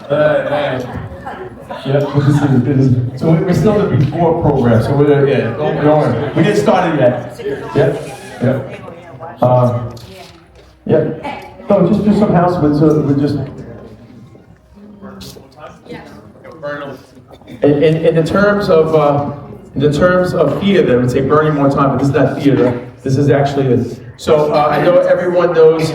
Yeah, good to see you. Good to see you. So we're still in the before program, so we're, don't worry. We didn't start it yet. No, just some announcements. We're just. In the terms of theater, I would say burning more time, but this is not theater. This is actually it. So I know everyone knows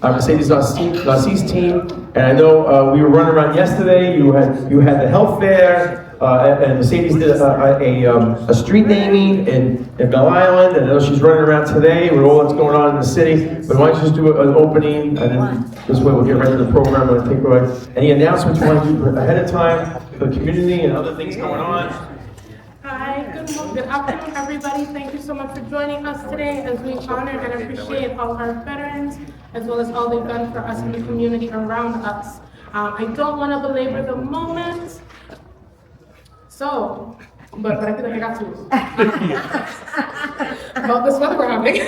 Mercedes Narcisse team, and I know we were running around yesterday. You had the health fair, and Mercedes did a street naming in Belle Island, and I know she's running around today with all that's going on in the city. But why don't you just do an opening, and then this way we'll get right to the program and take away any announcements you want to do ahead of time for the community and other things going on. Hi, good afternoon, everybody. Thank you so much for joining us today as we honor and appreciate all our veterans, as well as all they've done for us in the community around us. I don't want to belabor the moment, so, but I feel like I got to. About this weather we're having.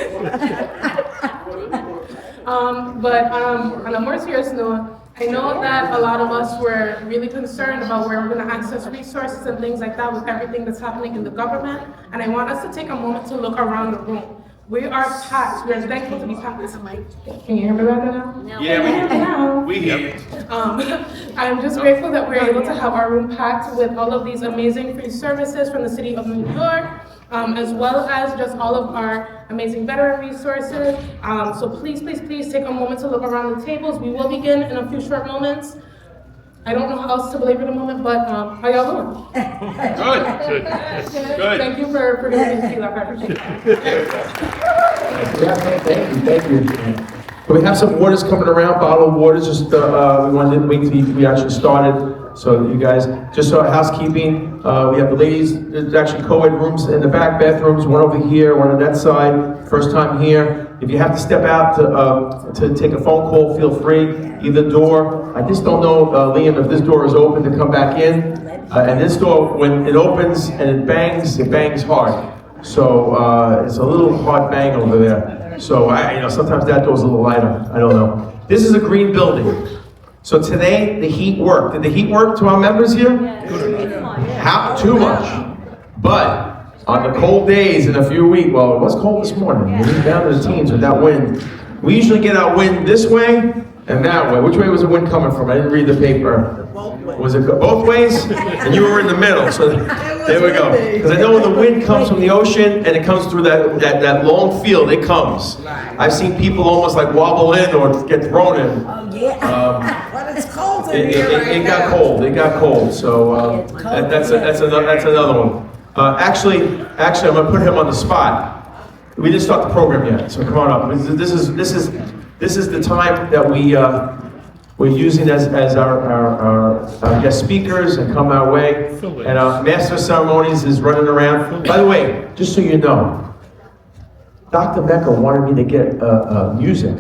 On a more serious note, I know that a lot of us were really concerned about where we're going to access resources and things like that with everything that's happening in the government, and I want us to take a moment to look around the room. We are packed. We are thankful to be packed. Can you hear me better now? No. Yeah, we hear you. I'm just grateful that we're able to have our room packed with all of these amazing free services from the city of New York, as well as just all of our amazing veteran resources. So please take a moment to look around the tables. We will begin in a few short moments. I don't know how else to belabor the moment, but how y'all doing? Good. Thank you for giving me feedback. I appreciate it. Thank you. We have some waters coming around, bottled waters. Just we wanted to wait till we actually started, so that you guys, just so housekeeping. We have the ladies. There's actually co-ed rooms in the back, bathrooms. One over here, one on that side. First time here. If you have to step out to take a phone call, feel free. Either door. I just don't know, Liam, if this door is open to come back in. And this door, when it opens and it bangs hard. So it's a little hard bang over there. So sometimes that door's a little lighter. I don't know. This is a green building. So today the heat worked. Did the heat work to our members here? How? Too much. But on the cold days in a few weeks, well, it was cold this morning. We were down to the teens with that wind. We usually get our wind this way and that way. Which way was the wind coming from? I didn't read the paper. Was it both ways? And you were in the middle, so there we go. Because I know when the wind comes from the ocean and it comes through that long field, it comes. I've seen people almost like wobble in or get thrown in. Oh yeah, but it's cold in here It got cold. It got cold. So that's another one. Actually, I'm gonna put him on the spot. We didn't start the program yet, so come on up. This is the time that we're using as our guest speakers and come our way. And our Master of Ceremonies is running around. By the way, just so you know, Dr. Mecca wanted me to get music.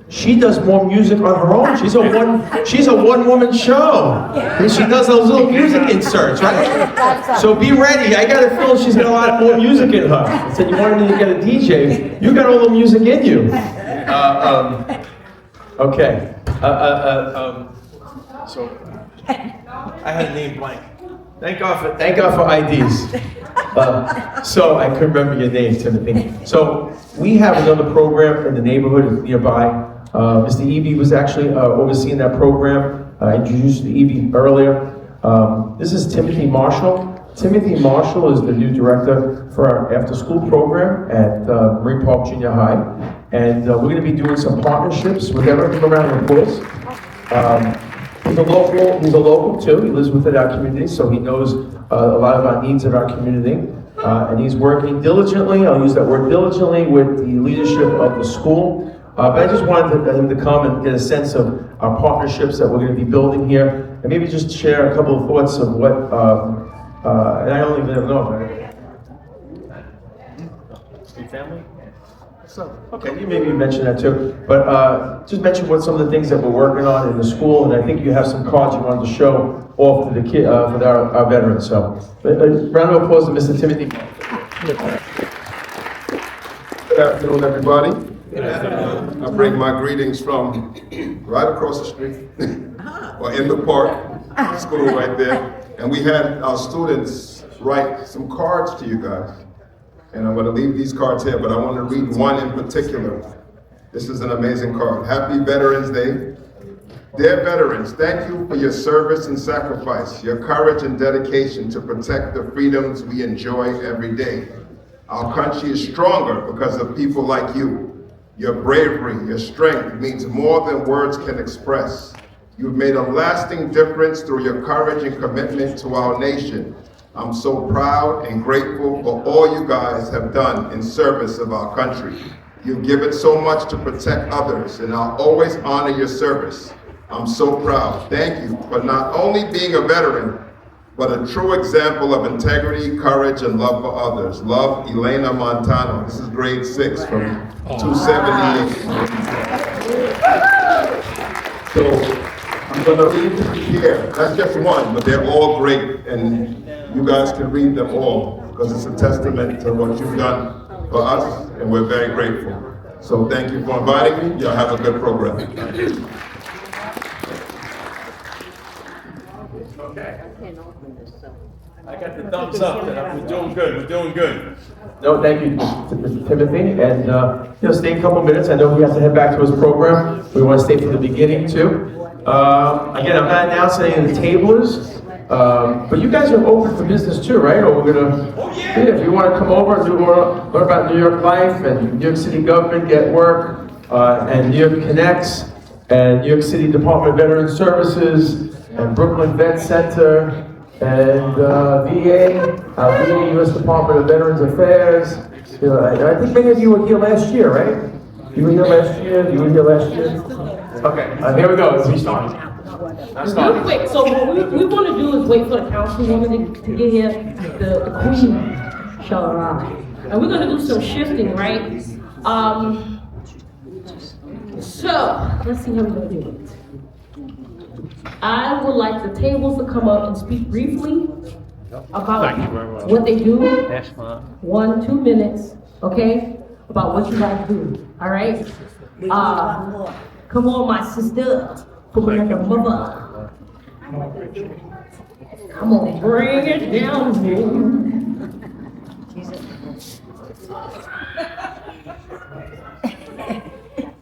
She does more music on her own. She's a one-woman show. And she does those little music inserts, right? So be ready. I got a feeling she's got a lot more music in her. I said, you wanted me to get a DJ. You got all the music in you. Okay. So I had a name blank. Thank God for IDs. So I couldn't remember your name, Timothy. So we have another program in the neighborhood nearby. Mr. Eby was actually overseeing that program. I introduced the Eby earlier. This is Timothy Marshall. Timothy Marshall is the new director for our after-school program at Marine Park Junior High. And we're going to be doing some partnerships with everyone. Give a round of applause. He's a local too. He lives within our community, so he knows a lot of our needs of our community. And he's working diligently, I'll use that word diligently, with the leadership of the school. But I just wanted him to come and get a sense of our partnerships that we're going to be building here, and maybe just share a couple of thoughts of what, and I don't even know. Steve family? Okay, you maybe mentioned that too, but just mention what some of the things that we're working on in the school, and I think you have some cards you wanted to show off to the kid, for our veterans. So, round of applause to Mr. Timothy. Good afternoon, everybody. I bring my greetings from right across the street, or in the park, school right there. And we had our students write some cards to you guys. And I'm going to leave these cards here, but I want to read one in particular. This is an amazing card. Happy Veterans Day. Dear veterans, thank you for your service and sacrifice, your courage and dedication to protect the freedoms we enjoy every day. Our country is stronger because of people like you. Your bravery, your strength means more than words can express. You've made a lasting difference through your courage and commitment to our nation. I'm so proud and grateful for all you guys have done in service of our country. You've given so much to protect others, and I'll always honor your service. I'm so proud. Thank you for not only being a veteran, but a true example of integrity, courage, and love for others. Love, Elena Montano. This is grade 6 from 278. So I'm going to read this here. That's just one, but they're all great, and you guys can read them all because it's a testament to what you've done for us, and we're very grateful. So thank you for inviting me. Y'all have a good program. Okay. I got the thumbs up that we're doing good, we're doing good. No, thank you, Mr. Timothy, and stay a couple minutes. I know he has to head back to his program. We want to stay from the beginning too. Again, I'm not announcing any of the tables, but you guys are open for business too, right? Or we're gonna, if you want to come over and learn about New York life and New York City government, get work, and New York Connects, and New York City Department of Veterans Services, and Brooklyn Vet Center, and VA, U.S. Department of Veterans Affairs. I think many of you were here last year, right? You were here last year. Okay, here we go. We start. Real quick, so what we want to do is wait for the councilwoman to get here, the queen shall arrive. And we're going to do some shifting, right? So, let's see how we're going to do it. I would like the tables to come up and speak briefly about what they do. 1-2 minutes, okay? About what you guys do, all right? Come on, my sister. Come on, like a mother. Come on, bring it down,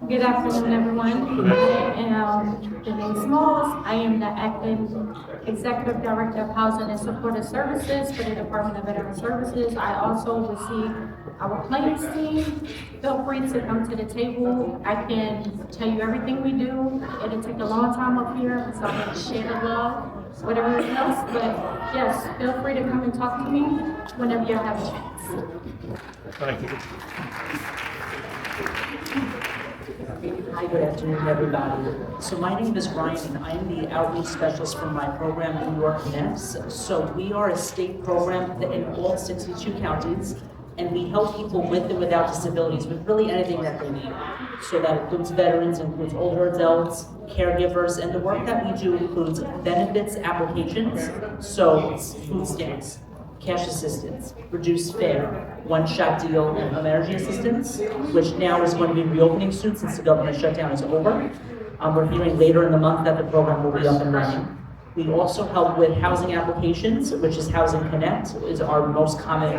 Good afternoon, everyone. I am Denise Smalls. I am the acting Executive Director of Housing and Supportive Services for the Department of Veteran Services. I also oversee our claims team. Feel free to come to the table. I can tell you everything we do. It'll take a long time up here, so I'm going to share the love with everyone else. But yes, feel free to come and talk to me whenever you have a chance. Thank you. Hi, good afternoon, everybody. So my name is Ryan, and I am the outreach specialist for my program, New York Connects. So we are a state program in all 62 counties, and we help people with and without disabilities with really anything that they need. So that includes veterans, includes older adults, caregivers, and the work that we do includes benefits applications, so food stamps, cash assistance, reduced fare, one-shot deal, and home energy assistance, which now is going to be reopening soon since the government shutdown is over. We're hearing later in the month that the program will be up and running. We also help with housing applications, which is Housing Connect, is our most common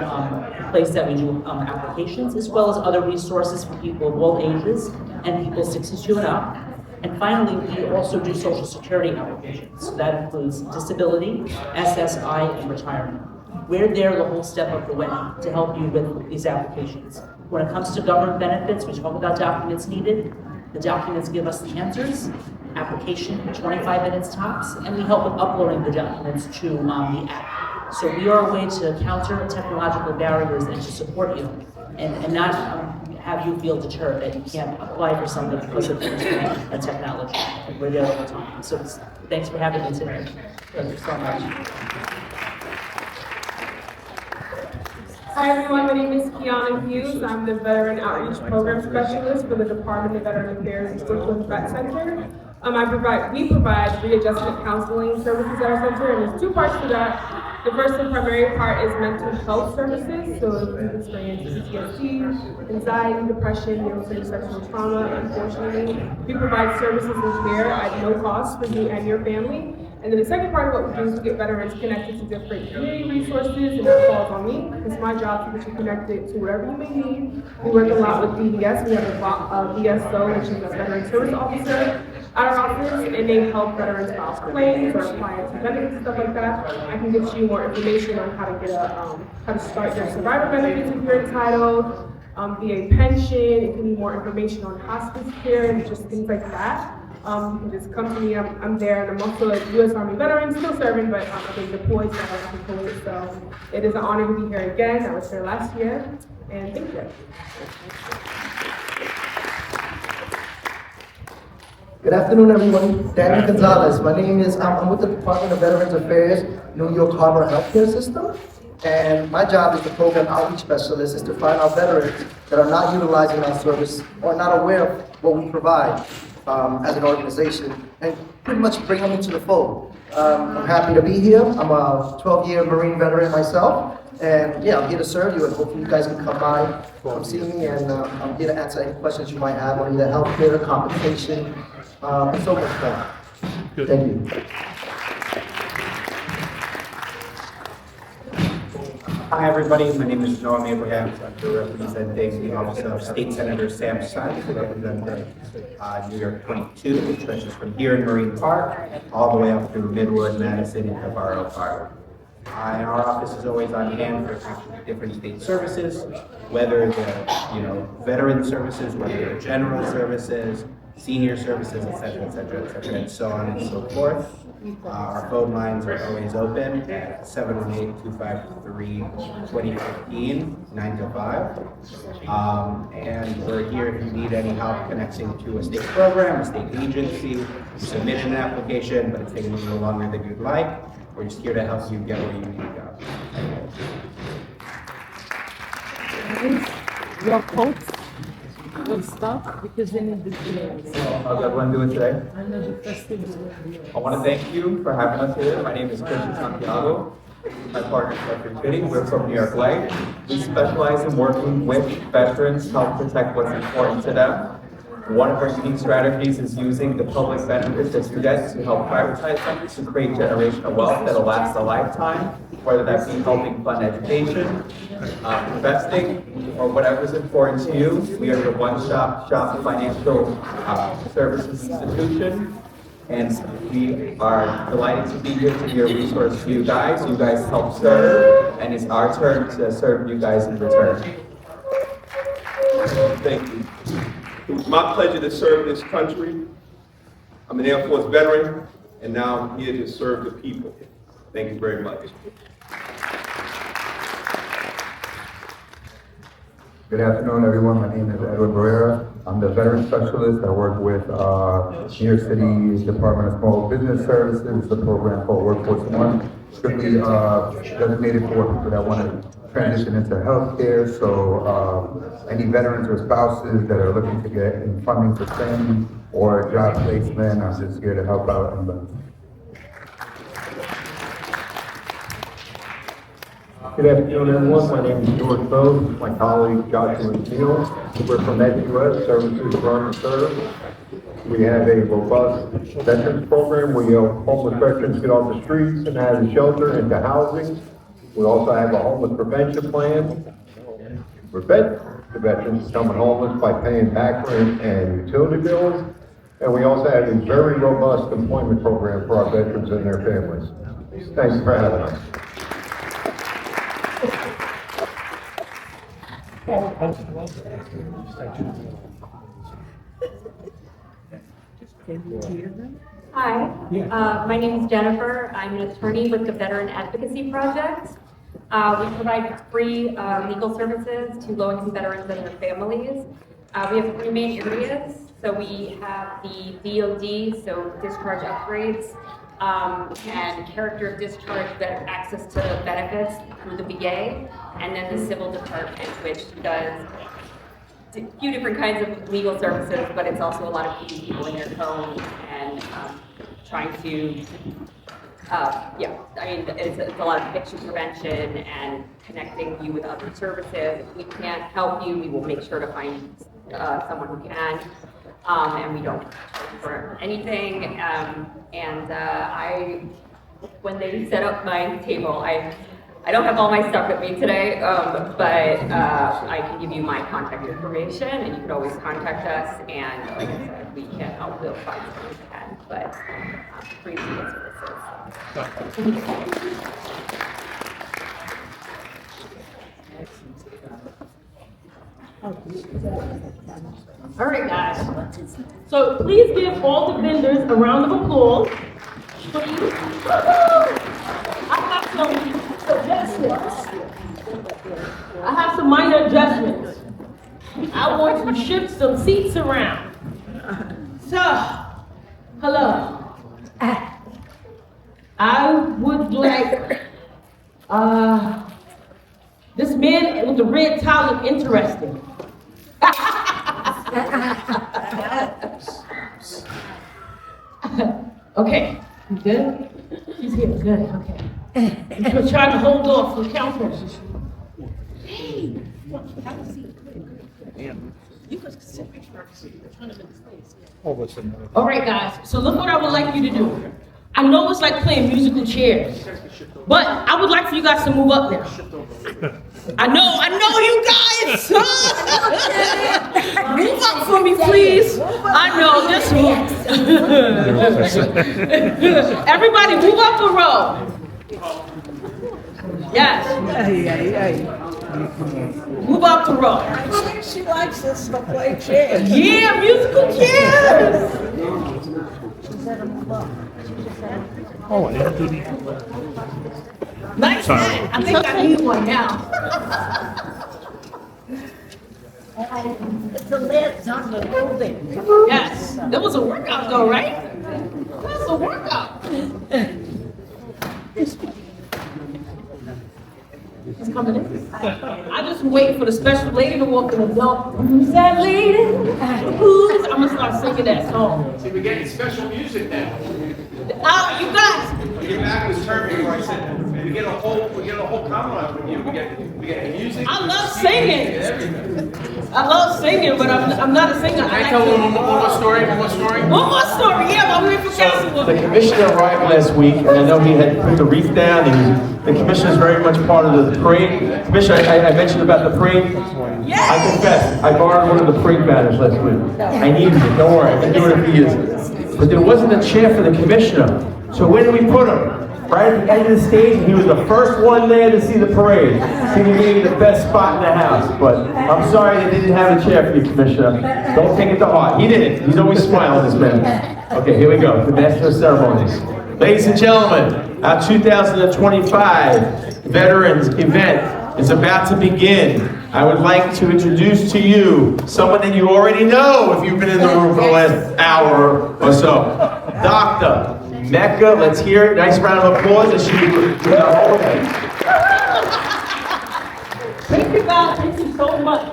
place that we do applications, as well as other resources for people of all ages and people 62 and up. And finally, we also do Social Security applications. So that includes disability, SSI, and retirement. We're there the whole step of the way to help you with these applications. When it comes to government benefits, we talk about documents needed. The documents give us the answers. Application, 25 minutes tops, and we help with uploading the documents to the app. So we are a way to counter technological barriers and to support you, and not have you feel deterred that you can't apply for something because of internet and technology. And we're there all the time. So thanks for having me today. Thank you so much. Hi everyone, my name is Kiana Hughes. I'm the Veteran Outreach Program Specialist for the Department of Veteran Affairs and Brooklyn Vet Center. We provide readjustment counseling services at our center, and there's two parts to that. The first and primary part is mental health services. So if you've experienced PTSD, anxiety, depression, sexual trauma, unfortunately, we provide services and care at no cost for you and your family. And then the second part of what we do is to get veterans connected to different community resources, and that falls on me. It's my job to get you connected to whatever you may need. We work a lot with DVS. We have a VSO, which is a Veteran Service Officer at our office, and they help veterans file claims or apply to benefits and stuff like that. I can get you more information on how to get how to start your survivor benefits if you're entitled, VA pension, if you need more information on hospice care and just things like that. You can just come to me. I'm there, and I'm also a U.S. Army veteran, still serving, but I've been deployed, so I have deployed. So it is an honor to be here again. I was here last year, and thank you. Good afternoon, everyone. Daniel Gonzalez. My name is, I'm with the Department of Veterans Affairs, New York Harbor Healthcare System. And my job as the program outreach specialist is to find out veterans that are not utilizing our service or not aware of what we provide as an organization, and pretty much bring them into the fold. I'm happy to be here. I'm a 12-year Marine veteran myself. And yeah, I'm here to serve you, and hopefully you guys can come by, come see me, and I'm here to answer any questions you might have on either healthcare, compensation, and so much more. Thank you. Hi everybody, my name is Noam Abraham. I'm here representing the Office of State Senator Sam Sutton, representing New York 22, which stretches from here in Marine Park all the way up through Midwood, Madison, and Navarro Park. And our office is always on hand for actually different state services, whether they're veteran services, whether they're general services, senior services, etc., etc., etc., and so on and so forth. Our phone lines are always open at 718-253-2015, 9 to 5. And we're here if you need any help connecting to a state program, a state agency. You submit an application, but it's taking a little longer than you'd like. We're just here to help you get where you need to go. Your coats, good stuff, because they need the clearance. How's everyone doing today? I want to thank you for having us here. My name is Christian Santiago. My partner is Dr. Fitty. We're from New York Life. We specialize in working with veterans to help protect what's important to them. One of our unique strategies is using the public benefits that you get to help privatize them to create generational wealth that'll last a lifetime, whether that be helping fund education, investing, or whatever's important to you. We are the one-stop shop financial services institution, and we are delighted to be here to be a resource to you guys. You guys help serve, and it's our turn to serve you guys in return. Thank you. It was my pleasure to serve this country. I'm an Air Force veteran, and now I'm here to serve the people. Thank you very much. Good afternoon, everyone. My name is Edward Barrera. I'm the veteran specialist. I work with New York City Department of Small Business Services. It's a program called Workforce One, strictly designated for people that want to transition into healthcare. So any veterans or spouses that are looking to get in funding for training or job placement, I'm just here to help out. Good afternoon, everyone. My name is George Bowes. My colleague Joshua Neal. We're from EduS Services Run and Serve. We have a robust veterans program where homeless veterans get off the streets and out of shelter into housing. We also have a homeless prevention plan. Prevent the veterans becoming homeless by paying back rent and utility bills. And we also have a very robust employment program for our veterans and their families. Thanks for having us. Hi, my name is Jennifer. I'm an attorney with the Veteran Advocacy Project. We provide free legal services to low-income veterans and their families. We have three main areas. So we have the DOD, so discharge upgrades, and character of discharge, access to benefits through the VA, and then the Civil Department, which does a few different kinds of legal services, but it's also a lot of keeping people in their homes and trying to yeah, I mean, it's a lot of addiction prevention and connecting you with other services. If we can't help you, we will make sure to find someone who can. And we don't charge for anything. When they set up my table, I don't have all my stuff with me today, but I can give you my contact information, and you can always contact us. And like I said, we can't help, we'll find someone who can, but free legal services. All right, guys. So please give all the vendors a round of applause. Please. I have some minor adjustments. I want to shift some seats around. So, hello. I would like, this man with the red tie look interesting. Okay, you good? She's here, good, okay. I'm trying to hold off for counsel. Hey, have a seat. You can sit All right, guys, so look what I would like you to do. I know it's like playing musical chairs, but I would like for you guys to move up now. I know you guys. Move up for me, please. I know this one. Everybody move up a row. Yes. Move up the row. She likes us to play chairs. Yeah, musical chairs. Oh, I didn't do the. Nice. I think I need one now. It's the lids on the building. Yes. That was a workout though, right? That's a workout. He's coming in. I just wait for the special lady to walk in the door. Who's that lady? Who's? I'm gonna start singing that song. See, we're getting special music now. You guys. When your back was turned before I said, we get a whole comment from you. We get music. I love singing. I love singing, but I'm not a singer. Can I tell one more story? One more story? One more story, yeah, while we wait for council. The commissioner arrived last week, and I know he had put the wreath down, and the commissioner is very much part of the parade. Commissioner, I mentioned about the parade. Yes. I confess, I borrowed one of the parade banners last week. I needed it, don't worry, I've been doing it for years. But there wasn't a chair for the commissioner. So where did we put him? Right at the end of the stage, and he was the first one there to see the parade. So he gave me the best spot in the house. But I'm sorry they didn't have a chair for you, Commissioner. Don't take it to heart. He didn't. He's always smiling, this man. Okay, here we go. The Master of Ceremonies. Ladies and gentlemen, our 2025 Veterans event is about to begin. I would like to introduce to you someone that you already know if you've been in the room for the last hour or so. Dr. Mecca, let's hear it. Nice round of applause as she does the whole thing. Thank you guys, thank you so much.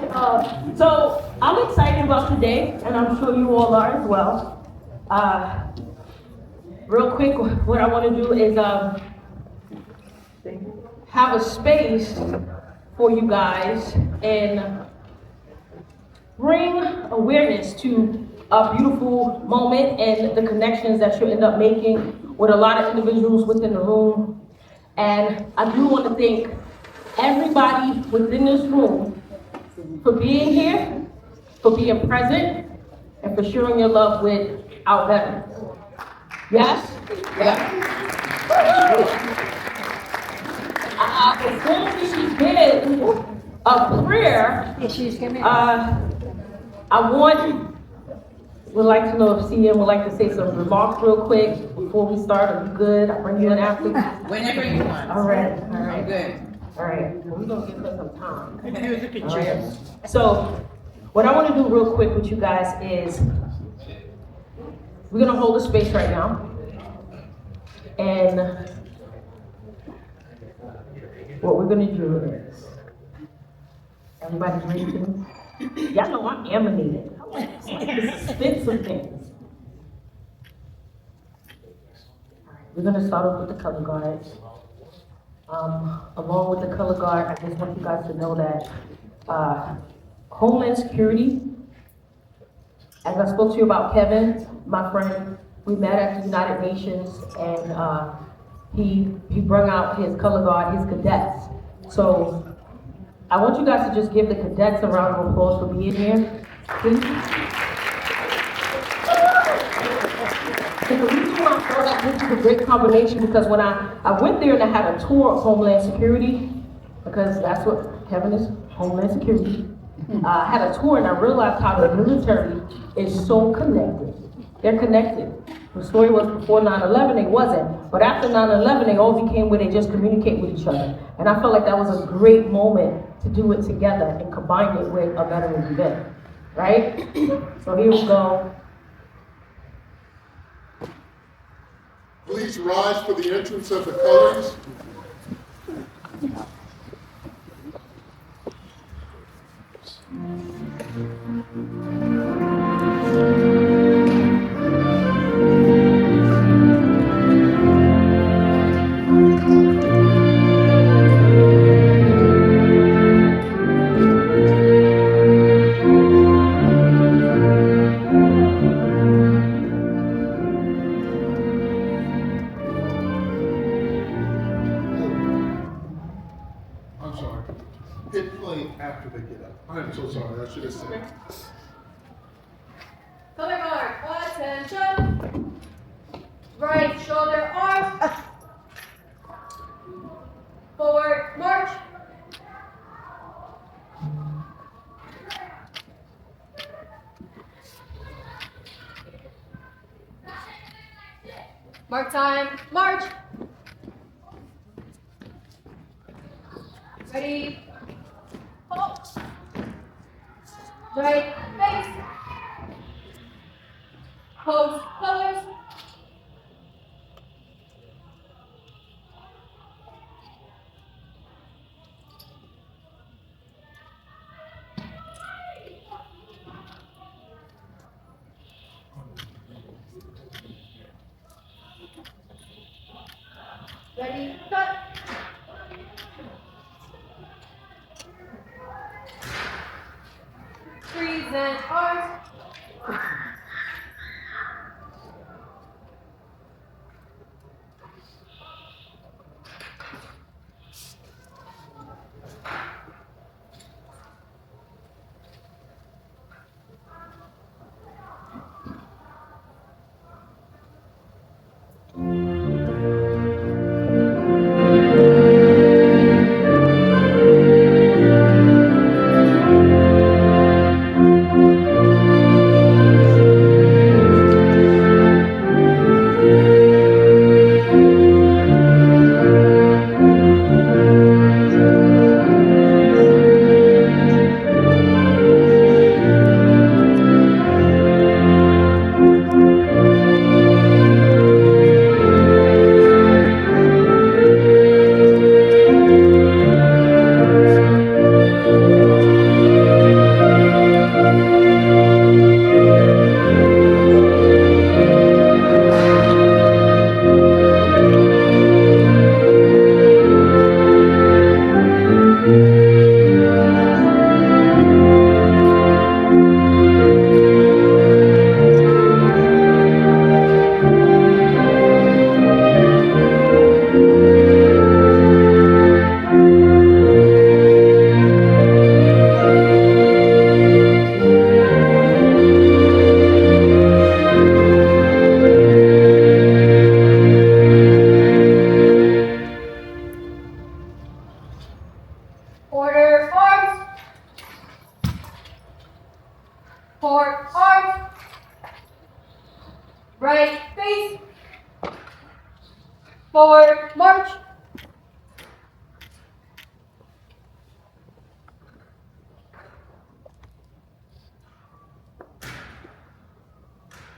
So I'm excited about today, and I'm sure you all are as well. Real quick, what I want to do is have a space for you guys and bring awareness to a beautiful moment and the connections that you'll end up making with a lot of individuals within the room. And I do want to thank everybody within this room for being here, for being present, and for sharing your love with our veterans. Yes? Before we begin a prayer, would like to know if CM would like to say some remarks real quick before we start. Are you good? I'll bring you in after. Whenever you want. All right. Good. All right. We're going to give her some time. All right. So, what I want to do real quick with you guys is we're going to hold a space right now. And what we're going to do is, everybody's ready to? Y'all know I'm animated. Spit some things. We're gonna start off with the color guard. Along with the color guard, I just want you guys to know that Homeland Security, as I spoke to you about Kevin, my friend, we met at the United Nations, and he brought out his color guard, his cadets. So I want you guys to just give the cadets a round of applause for being here, please. And the reason why I felt like this is a great combination, because when I went there and I had a tour of Homeland Security, because that's what Kevin is, Homeland Security. I had a tour and I realized how the military is so connected. They're connected. The story was before 9/11, it wasn't. But after 9/11, they all became where they just communicate with each other. And I felt like that was a great moment to do it together and combine it with a veterans event, right? So here we go. Please rise for the entrance of the colors. I'm sorry. Hit play after they get up. I am so sorry. I should have said. Color guard, attention. Right shoulder arm. Forward march. Mark time, march. Ready, hold. Right face. Pose colors. Ready, cut. Freeze and arms. Order arms. Forward arms. Right face. Forward march.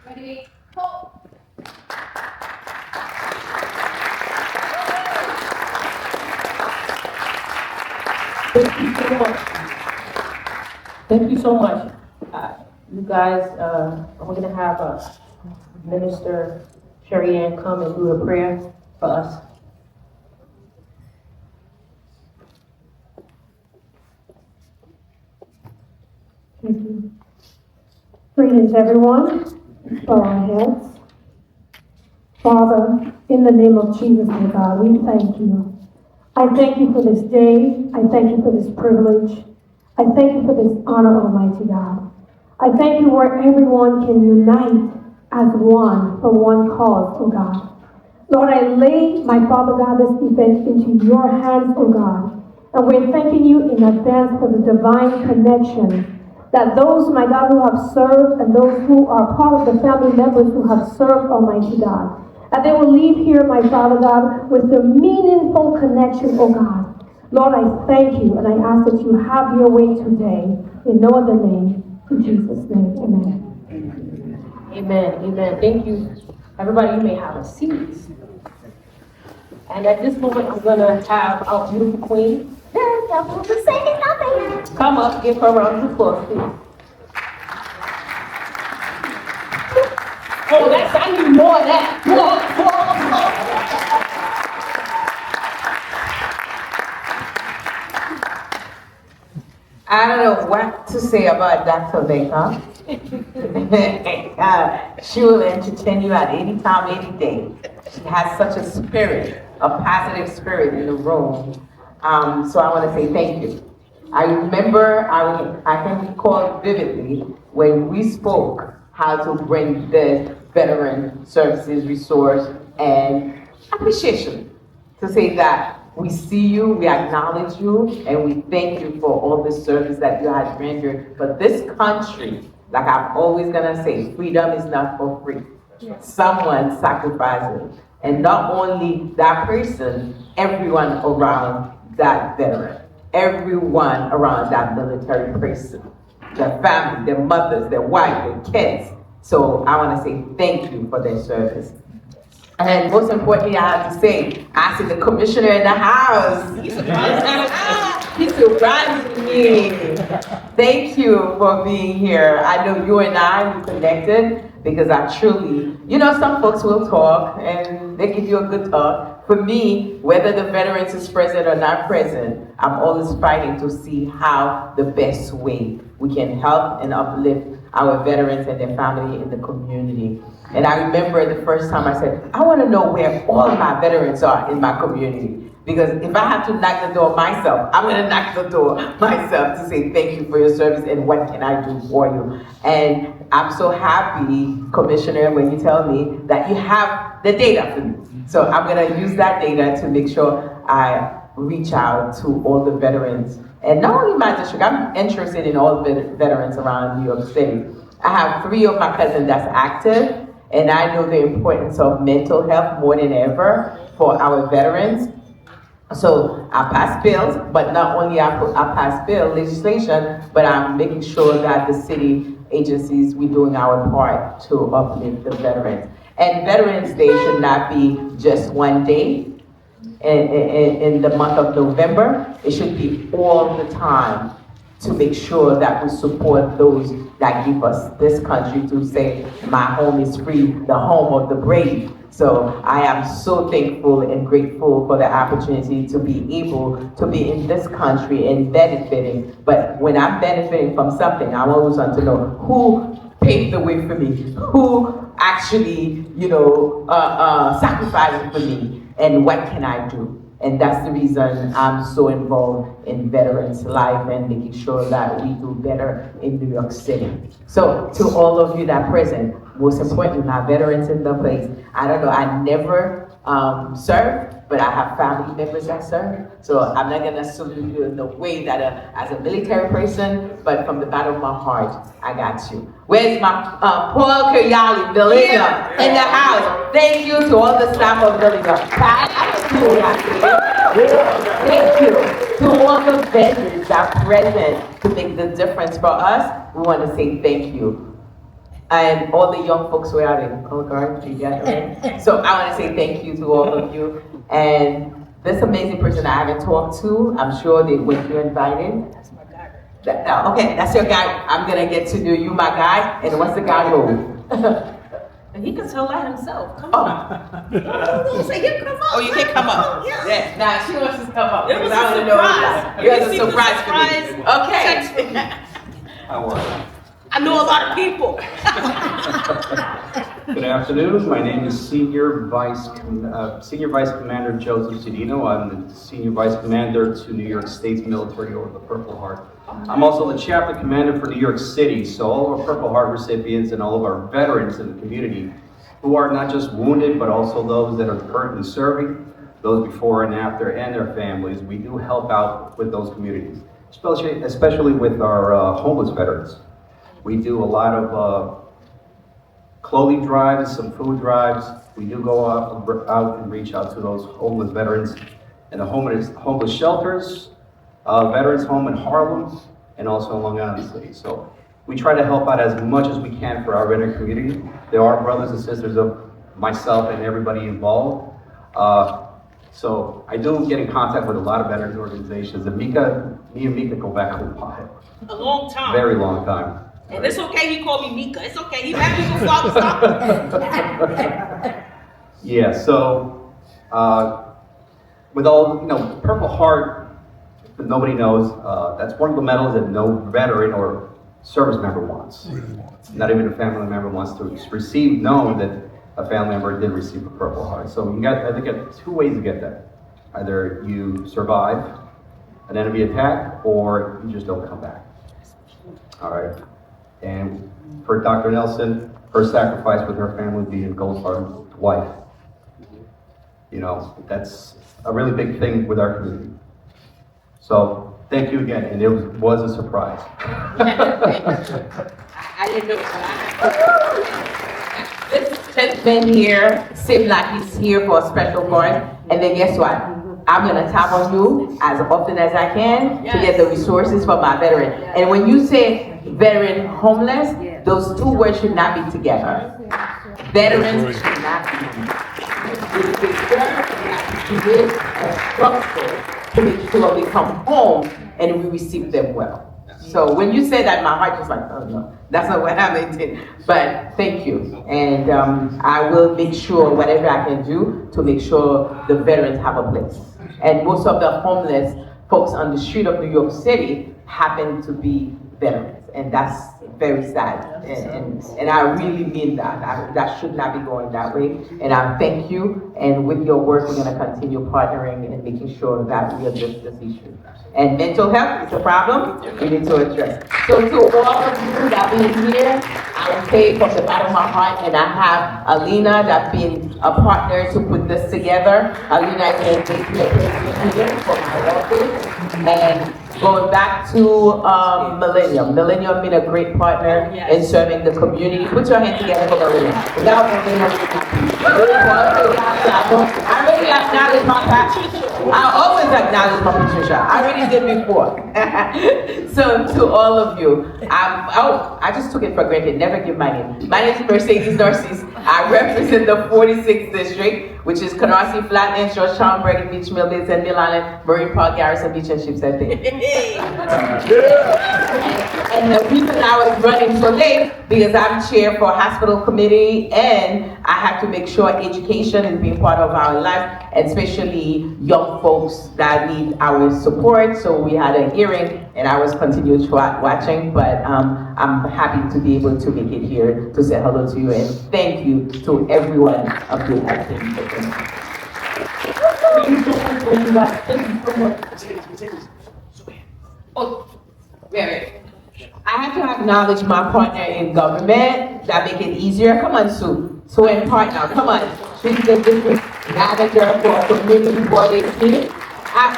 Ready, hold. Thank you so much. Thank you so much. You guys, we're gonna have Minister Sherry Ann come and do a prayer for us. Thank you. Greetings, everyone. Bow our heads. Father, in the name of Jesus, dear God, we thank you. I thank you for this day. I thank you for this privilege. I thank you for this honor, Almighty God. I thank you where everyone can unite as one for one cause, oh God. Lord, I lay, my Father God, this event into your hands, oh God. And we're thanking you in advance for the divine connection that those, my God, who have served and those who are part of the family members who have served, Almighty God, that they will leave here, my Father God, with the meaningful connection, oh God. Lord, I thank you and I ask that you have your way today in no other name. In Jesus' name, amen. Amen, amen. Thank you. Everybody, you may have a seat. And at this moment, I'm going to have our beautiful queen come up, give her a round of applause, please. Oh, I need more of that. More. I don't know what to say about Dr. Mecca. She will entertain you at any time, any day. She has such a spirit, a positive spirit in the room. So I want to say thank you. I remember, I can recall vividly when we spoke how to bring the veteran services resource and appreciation to say that we see you, we acknowledge you, and we thank you for all the service that you have rendered. But this country, like I'm always gonna say, freedom is not for free. Someone sacrifices. And not only that person, everyone around that veteran, everyone around that military person, their family, their mothers, their wife, their kids. So I wanna say thank you for their service. And most importantly, I have to say, I see the commissioner in the house. He's surprising me. Thank you for being here. I know you and I, we connected because I truly, some folks will talk and they give you a good talk. For me, whether the veterans is present or not present, I'm always fighting to see how the best way we can help and uplift our veterans and their family in the community. And I remember the first time I said, I want to know where all of my veterans are in my community. Because if I have to knock the door myself, I'm going to knock the door myself to say thank you for your service and what can I do for you. And I'm so happy, Commissioner, when you tell me that you have the data for me. So I'm going to use that data to make sure I reach out to all the veterans. And not only my district, I'm interested in all the veterans around New York City. I have 3 of my cousins that's active, and I know the importance of mental health more than ever for our veterans. So I pass bills, but not only I pass bill legislation, but I'm making sure that the city agencies, we're doing our part to uplift the veterans. And Veterans Day should not be just one day in the month of November. It should be all the time to make sure that we support those that give us this country to say, my home is free, the home of the brave. So I am so thankful and grateful for the opportunity to be able to be in this country and benefiting. But when I'm benefiting from something, I always want to know who paved the way for me, who actually, sacrificed for me, and what can I do? And that's the reason I'm so involved in veterans' life and making sure that we do better in New York City. So to all of you that are present, most importantly, my veterans in the place, I don't know, I never served, but I have family members that serve. So I'm not gonna salute you in the way that as a military person, but from the bottom of my heart, I got you. Where's my Paul Kiryali, Belinda, in the house? Thank you to all the staff of Belinda. Thank you to all the veterans that are present to make the difference for us. We want to say thank you. And all the young folks who are out in Colgard, so I want to say thank you to all of you. And this amazing person I haven't talked to, I'm sure they when you're invited. Okay, that's your guy. I'm gonna get to know you, my guy. And what's the guy role? And he can tell that himself. Come on. Oh, Say, you come up. oh, you can come up. Yes. Yeah. Nah, she wants to come up. It was because I a wanna know what surprise. that- It was a You received a surprise for me. text from me. How are you? I know a lot of people. Good afternoon. My name is Senior Vice Commander Joseph Cedino. I'm the Senior Vice Commander to New York State's Military Order of the Purple Heart. I'm also the Chapter Commander for New York City, so all of our Purple Heart recipients and all of our veterans in the community who are not just wounded, but also those that are currently serving, those before and after, and their families, we do help out with those communities, especially with our homeless veterans. We do a lot of clothing drives, some food drives. We do go out and reach out to those homeless veterans in the homeless shelters, Veterans Home in Harlem, and also in Long Island City. So we try to help out as much as we can for our veteran community. There are brothers and sisters of myself and everybody involved. So I do get in contact with a lot of veterans organizations. And me and Mika go back a while. A long time. Very long time. And it's okay, he called me Mika. It's okay. He met me before I was talking. Yeah, so with all, Purple Heart, if nobody knows, that's one of the medals that no veteran or service member wants. Not even a family member wants to receive, knowing that a family member did receive a Purple Heart. So I think you got two ways to get that. Either you survive an enemy attack, or you just don't come back. All right. And for Dr. Nelson, her sacrifice with her family being Goldfar's wife, that's a really big thing with our community. So thank you again, and it was a surprise. I didn't know. This gentleman here seemed like he's here for a special cause, and then guess what? I'm gonna tap on you as often as I can to get the resources for my veteran. And when you say veteran homeless, those two words should not be together. Veterans should not be together. To make sure they come home and we receive them well. So when you say that, my heart was like, oh no, that's not what I meant. But thank you. And I will make sure whatever I can do to make sure the veterans have a place. And most of the homeless folks on the street of New York City happen to be veterans. And that's very sad. And I really mean that. That should not be going that way. And I thank you. And with your work, we're going to continue partnering and making sure that we address this issue. And mental health is a problem we need to address. So to all of you that have been here, I will say from the bottom of my heart, and I have Alina that's been a partner to put this together. Alina is a for my office. And going back to Millennium. Millennium been a great partner in serving the community. Put your hands together for Millennium. Without Millennium, I really acknowledge my Patricia. I always acknowledge my Patricia. I already did before. So to all of you, I just took it for granted. Never give my name. My name is Mercedes Narcisse. I represent the 46th district, which is Canarsie, Flatlands, Georgetown, Bergen Beach, Millbits, and Mill Island, Marine Park, Garrison Beach, and Shipshead Bay. And the reason I was running so late because I'm chair for hospital committee, and I have to make sure education is being part of our life, especially young folks that need our support. So we had a hearing, and I was continuing watching, but I'm happy to be able to make it here to say hello to you and thank you to everyone of the acting. Oh, wait. I have to acknowledge my partner in government that make it easier. Come on, Sue. Sue and partner, come on. She's the district manager for community board 18.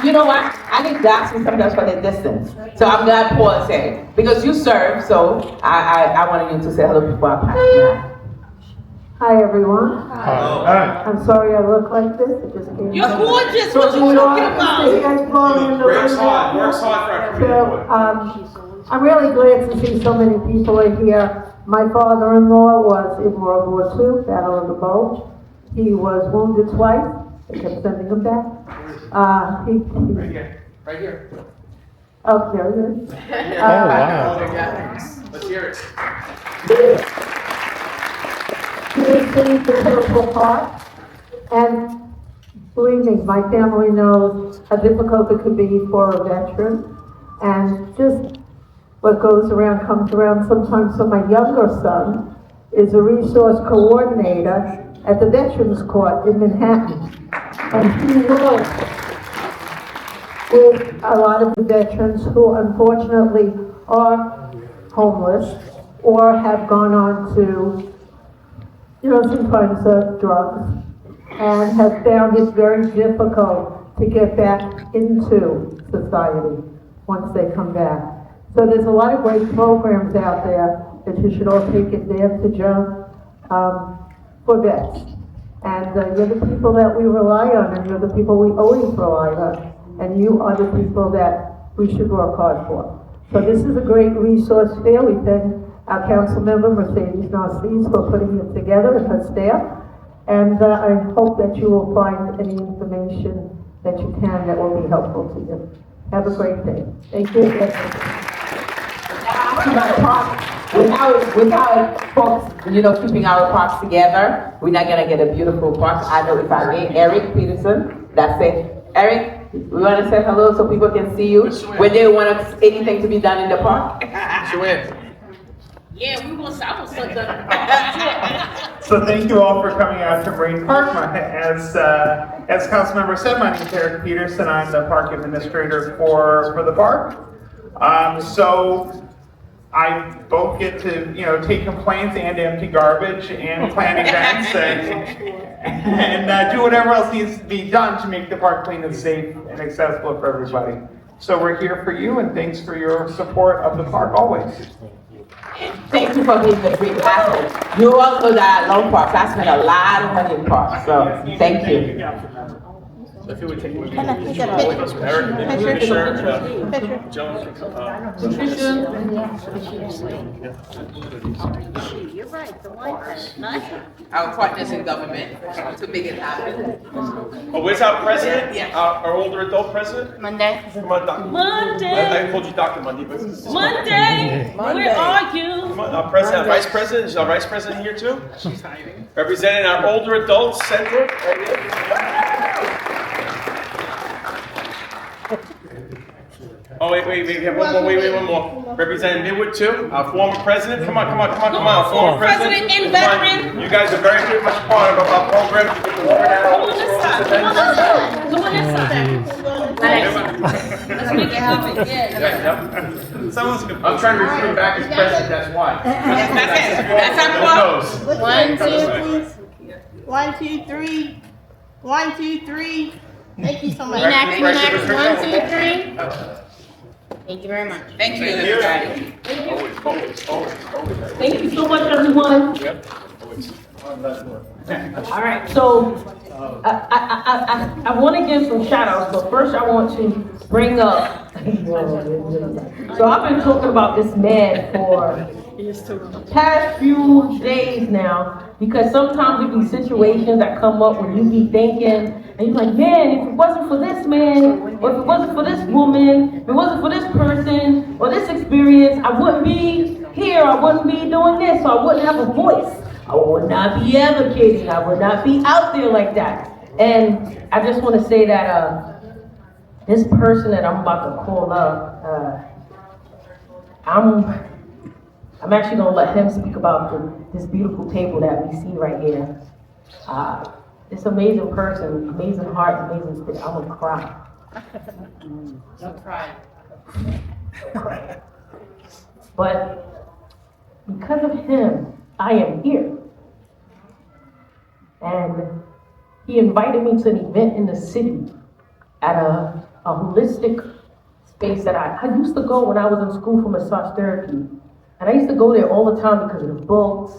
You know what? I think that's me sometimes for the distance. So I'm glad Paul is here because you serve. So I wanted you to say hello before I pass now. Hi everyone. Hi. I'm sorry I look like this. It just came. You're gorgeous. What you talking about? You guys blowing in the Works wind. hard for our community. So, I'm really glad to see so many people are here. My father-in-law was in World War II, Battle of the Bulge. He was wounded twice. They kept sending him back. Right here. Right here. Oh, very good. Wow. Let's hear it. New York City to Purple Heart. And believe me, my family knows how difficult it could be for a veteran. And just what goes around comes around sometimes. So my younger son is a resource coordinator at the Veterans Court in Manhattan. And he works with a lot of the veterans who unfortunately are homeless or have gone on to, sometimes drugs, and have found it very difficult to get back into society once they come back. So there's a lot of great programs out there that you should all take advantage of for vets. And you're the people that we rely on, and you're the people we always rely on, and you are the people that we should work hard for. So this is a great resource fair. We thank our council member, Mercedes Narcisse, for putting it together and her staff. And I hope that you will find any information that you can that will be helpful to you. Have a great day. Thank you. Without folks, keeping our parks together, we're not gonna get a beautiful park. I know if I mean Eric Peterson, that's it. Eric, we wanna say hello so people can see you. When they want anything to be done in the park. Yeah, we will. I will set that. So thank you all for coming out to Brain Park. As Councilmember said, my name is Eric Peterson. I'm the park administrator for the park. So I both get to take complaints and empty garbage and plan events and do whatever else needs to be done to make the park clean and safe and accessible for everybody. So we're here for you, and thanks for your support of the park always. Thank you for being the great asset. You all know that I love parks. I spend a lot of money in parks, so thank you. So if you would take Can I pick it up? Eric, You're right, the one. Our partners in government to make it happen. Oh, where's our president? Yeah. Our older adult president? Monday. Come on, Dr. Monday. I called you Dr. Monday, but Monday. Where are you? Come on, our president, our vice president. Is our vice president here too? She's hiding. Representing our older adults center. Right here. Oh, wait, we have one more. Representing Midwood too, our former president. Come on, our former president. And veteran. You guys are very much part of our program. You get the word out. Come on this side. Come on this side. Let's make it happen. Yeah. Someone's gonna. I'm trying to recruit him back as president. That's why. That's our quote. 1, 2, please. 1, 2, 3. 1, 2, 3. Thank you so much. Next. 1, 2, 3. Thank you very much. Thank you, everybody. Thank you so much, everyone. All right, so I want to give some shout outs, but first I want to bring up. So I've been talking about this man for past few days now, because sometimes there be situations that come up where you be thinking, and you're like, man, if it wasn't for this man, or if it wasn't for this woman, if it wasn't for this person, or this experience, I wouldn't be here, I wouldn't be doing this, so I wouldn't have a voice. I would not be advocating, I would not be out there like that. And I just want to say that this person that I'm about to call up, I'm actually going to let him speak about this beautiful table that we see right here. This amazing person, amazing heart, amazing spirit. I'm going to cry. Don't cry. But because of him, I am here. And he invited me to an event in the city at a holistic space that I used to go when I was in school for massage therapy. And I used to go there all the time because of the books,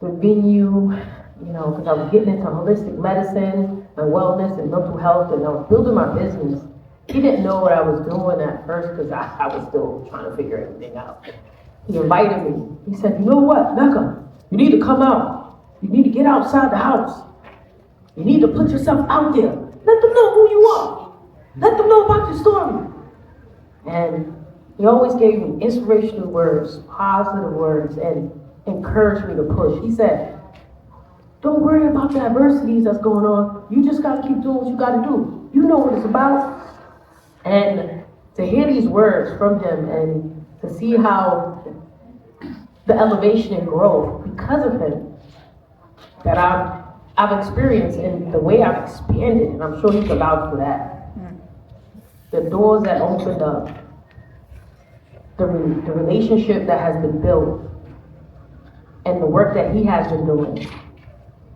the venue, because I was getting into holistic medicine and wellness and mental health, and I was building my business. He didn't know what I was doing at first because I was still trying to figure everything out. He invited me. He said, you know what, Mecca, you need to come out. You need to get outside the house. You need to put yourself out there. Let them know who you are. Let them know about your story. And he always gave me inspirational words, positive words, and encouraged me to push. He said, Don't worry about the adversities that's going on. You just gotta keep doing what you gotta do. You know what it's about. And to hear these words from him and to see how the elevation and growth because of him that I've experienced and the way I've expanded, and I'm sure he can vouch for that. The doors that opened up, the relationship that has been built, and the work that he has been doing.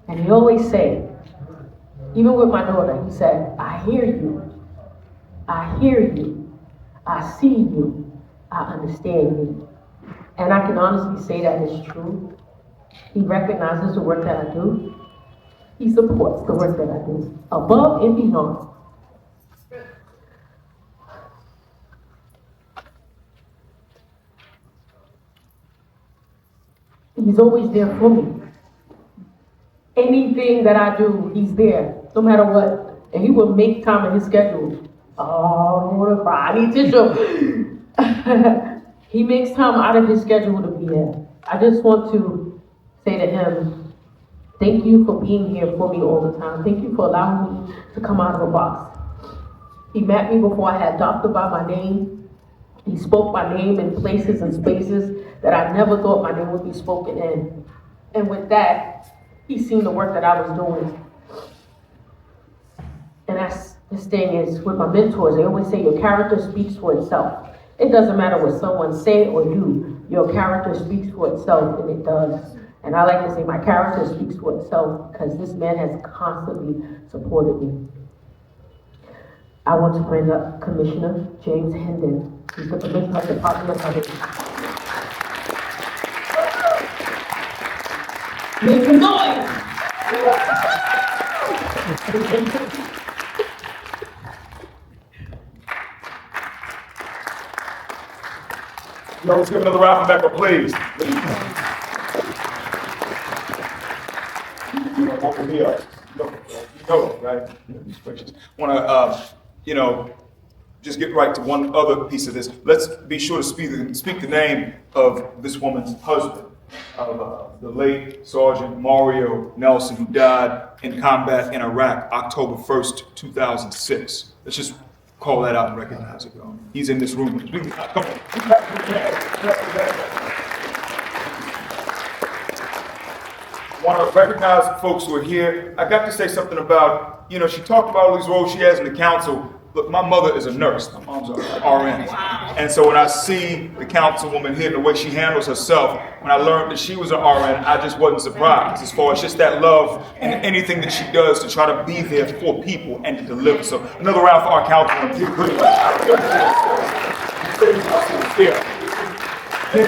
And he always say, even with my daughter, he said, I hear you, I hear you, I see you, I understand you. And I can honestly say that is true. He recognizes the work that I do. He supports the work that I do, above and beyond. He's always there for me. Anything that I do, he's there, no matter what. And he will make time in his schedule. Oh, I don't want to cry, I need tissue. He makes time out of his schedule to be here. I just want to say to him, thank you for being here for me all the time. Thank you for allowing me to come out of a box. He met me before I had doctor by my name. He spoke my name in places and spaces that I never thought my name would be spoken in. And with that, he's seen the work that I was doing. And that's this thing is with my mentors, they always say your character speaks for itself. It doesn't matter what someone say or do, your character speaks for itself, and it does. And I like to say my character speaks for itself because this man has constantly supported me. I want to bring up Commissioner James Hendon. He's the Commissioner of the Department of Public. Make some noise! Yo, let's give another round for Mecca, please. Right? Want to, just get right to one other piece of this. Let's be sure to speak the name of this woman's husband, of the late Sergeant Mario Nelson, who died in combat in Iraq, October 1st, 2006. Let's just call that out and recognize it, y'all. He's in this room. Come on. Want to recognize folks who are here. I got to say something about, she talked about all these roles she has in the council. Look, my mother is a nurse. My mom's an RN. And so when I see the councilwoman here and the way she handles herself, when I learned that she was an RN, I just wasn't surprised as far as just that love and anything that she does to try to be there for people and to deliver. So another round for our councilwoman.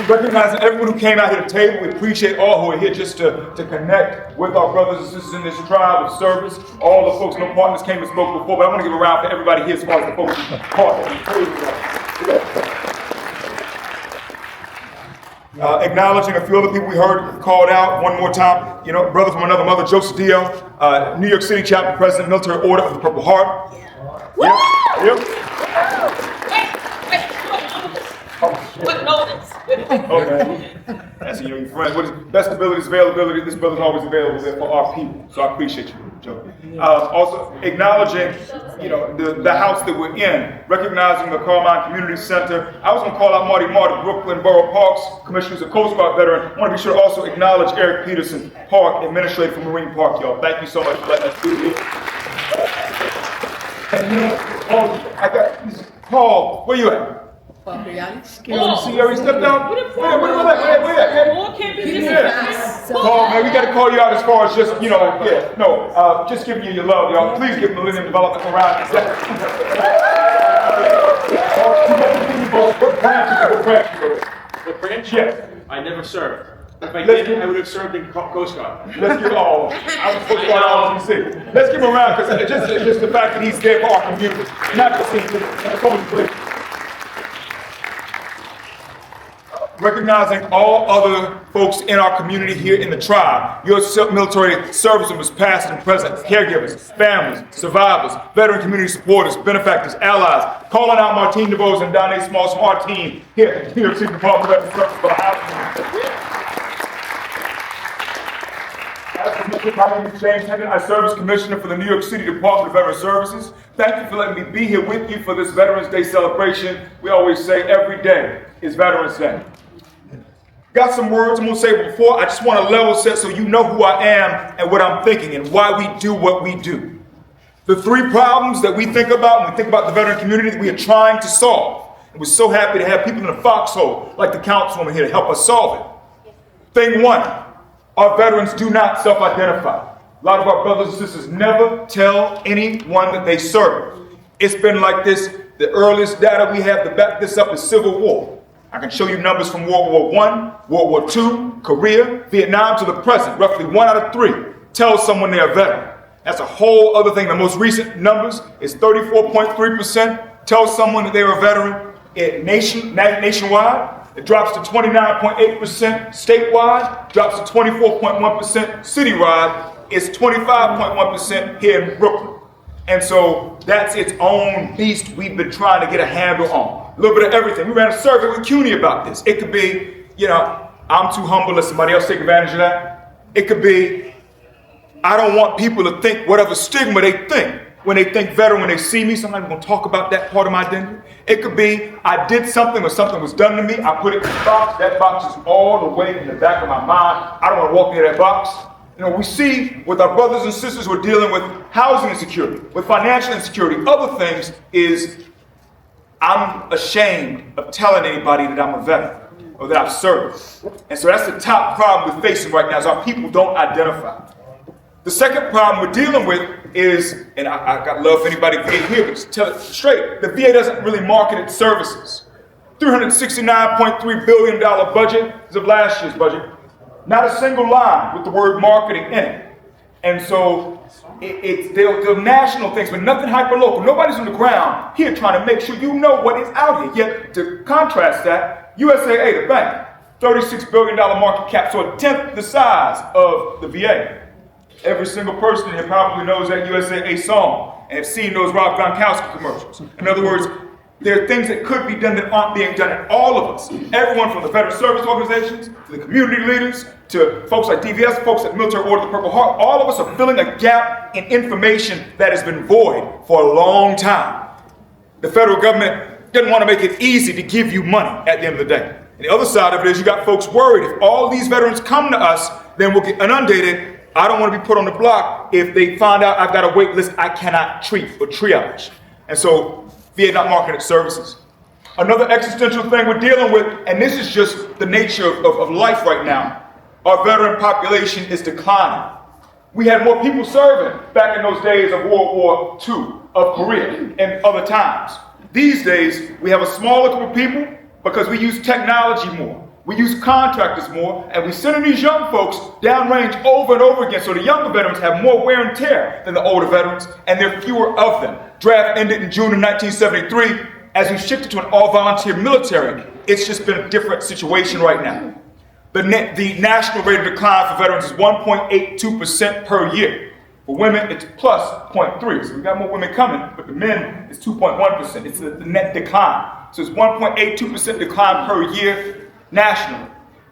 Recognizing everyone who came out to the table, we appreciate all who are here just to connect with our brothers and sisters in this tribe of service. All the folks, no partners came and spoke before, but I want to give a round for everybody here as far as the folks acknowledging a few other people we heard called out one more time. Brother from another mother, Joseph Dio, New York City chapter president, Military Order of the Purple Heart. Yep. What notice? Okay. That's your friend. What is best ability is availability. This brother's always available there for our people. So I appreciate you, Joe. Also acknowledging, the house that we're in, recognizing the Carmine Community Center. I was going to call out Marty Martin, Brooklyn Borough Parks Commissioner, who's a Coast Guard veteran. I want to be sure to also acknowledge Eric Peterson, Park Administrator for Marine Park, y'all. Thank you so much for letting us do this. And Paul, where you at? See where he stepped down? Where can't be Paul, man, we got to call you out as far as just, just giving you your love, y'all. Please give Millennium Development a round. What branch? Yes. I never served. If I Let's did, I would have served in Coast Guard. Let's give all. I was Coast Guard ROTC. Let's give him a round because it's just the fact that he's there for our community, not just him. Recognizing all other folks in our community here in the tribe, your military service members, past and present, caregivers, families, survivors, veteran community supporters, benefactors, allies, calling out Martine DeVos and Donnie Smalls from our team here at the New York City Department of Housing. My name is James Hendon. I serve as Commissioner for the New York City Department of Veteran Services. Thank you for letting me be here with you for this Veterans Day celebration. We always say every day is Veterans Day. Got some words I'm going to say before. I just want to level set so you know who I am and what I'm thinking and why we do what we do. The three problems that we think about when we think about the veteran community that we are trying to solve. And we're so happy to have people in the foxhole like the councilwoman here to help us solve it. Thing one, our veterans do not self-identify. A lot of our brothers and sisters never tell anyone that they serve. It's been like this. The earliest data we have to back this up is Civil War. I can show you numbers from World War I, World War II, Korea, Vietnam to the present. Roughly 1 out of 3 tells someone they're a veteran. That's a whole other thing. The most recent numbers is 34.3% tell someone that they're a veteran nationwide. It drops to 29.8% statewide, drops to 24.1% citywide. It's 25.1% here in Brooklyn. And so that's its own beast we've been trying to get a handle on. A little bit of everything. We ran a survey with CUNY about this. It could be, I'm too humble, let somebody else take advantage of that. It could be, I don't want people to think whatever stigma they think when they think veteran, when they see me. Sometimes we're going to talk about that part of my identity. It could be, I did something or something was done to me. I put it in the box. That box is all the way in the back of my mind. I don't want to walk near that box. We see with our brothers and sisters who are dealing with housing insecurity, with financial insecurity, other things is I'm ashamed of telling anybody that I'm a veteran or that I've served. And so that's the top problem we're facing right now is our people don't identify. The second problem we're dealing with is, and I got love for anybody VA here, but just tell it straight, the VA doesn't really market its services. $369.3 billion budget is of last year's budget. Not a single line with the word marketing in it. And so they're national things, but nothing hyper-local. Nobody's on the ground here trying to make sure you know what is out here. Yet, to contrast that, USAA, the bank, $36 billion market cap, so a tenth the size of the VA. Every single person here probably knows that USAA song and have seen those Rob Gronkowski commercials. In other words, there are things that could be done that aren't being done, and all of us, everyone from the veteran service organizations, to the community leaders, to folks like DVS, folks at Military Order of the Purple Heart, all of us are filling a gap in information that has been void for a long time. The federal government doesn't want to make it easy to give you money at the end of the day. And the other side of it is you got folks worried if all these veterans come to us, then we'll get inundated. I don't want to be put on the block if they find out I've got a wait list I cannot treat or triage. And so VA not marketing its services. Another existential thing we're dealing with, and this is just the nature of life right now, our veteran population is declining. We had more people serving back in those days of World War II, of Korea, and other times. These days, we have a smaller group of people because we use technology more. We use contractors more, and we're sending these young folks downrange over and over again. So the younger veterans have more wear and tear than the older veterans, and there are fewer of them. Draft ended in June of 1973. As we shifted to an all-volunteer military, it's just been a different situation right now. The national rate of decline for veterans is 1.82% per year. For women, it's plus 0.3. So we've got more women coming, but the men is 2.1%. It's the net decline. So it's 1.82% decline per year nationally.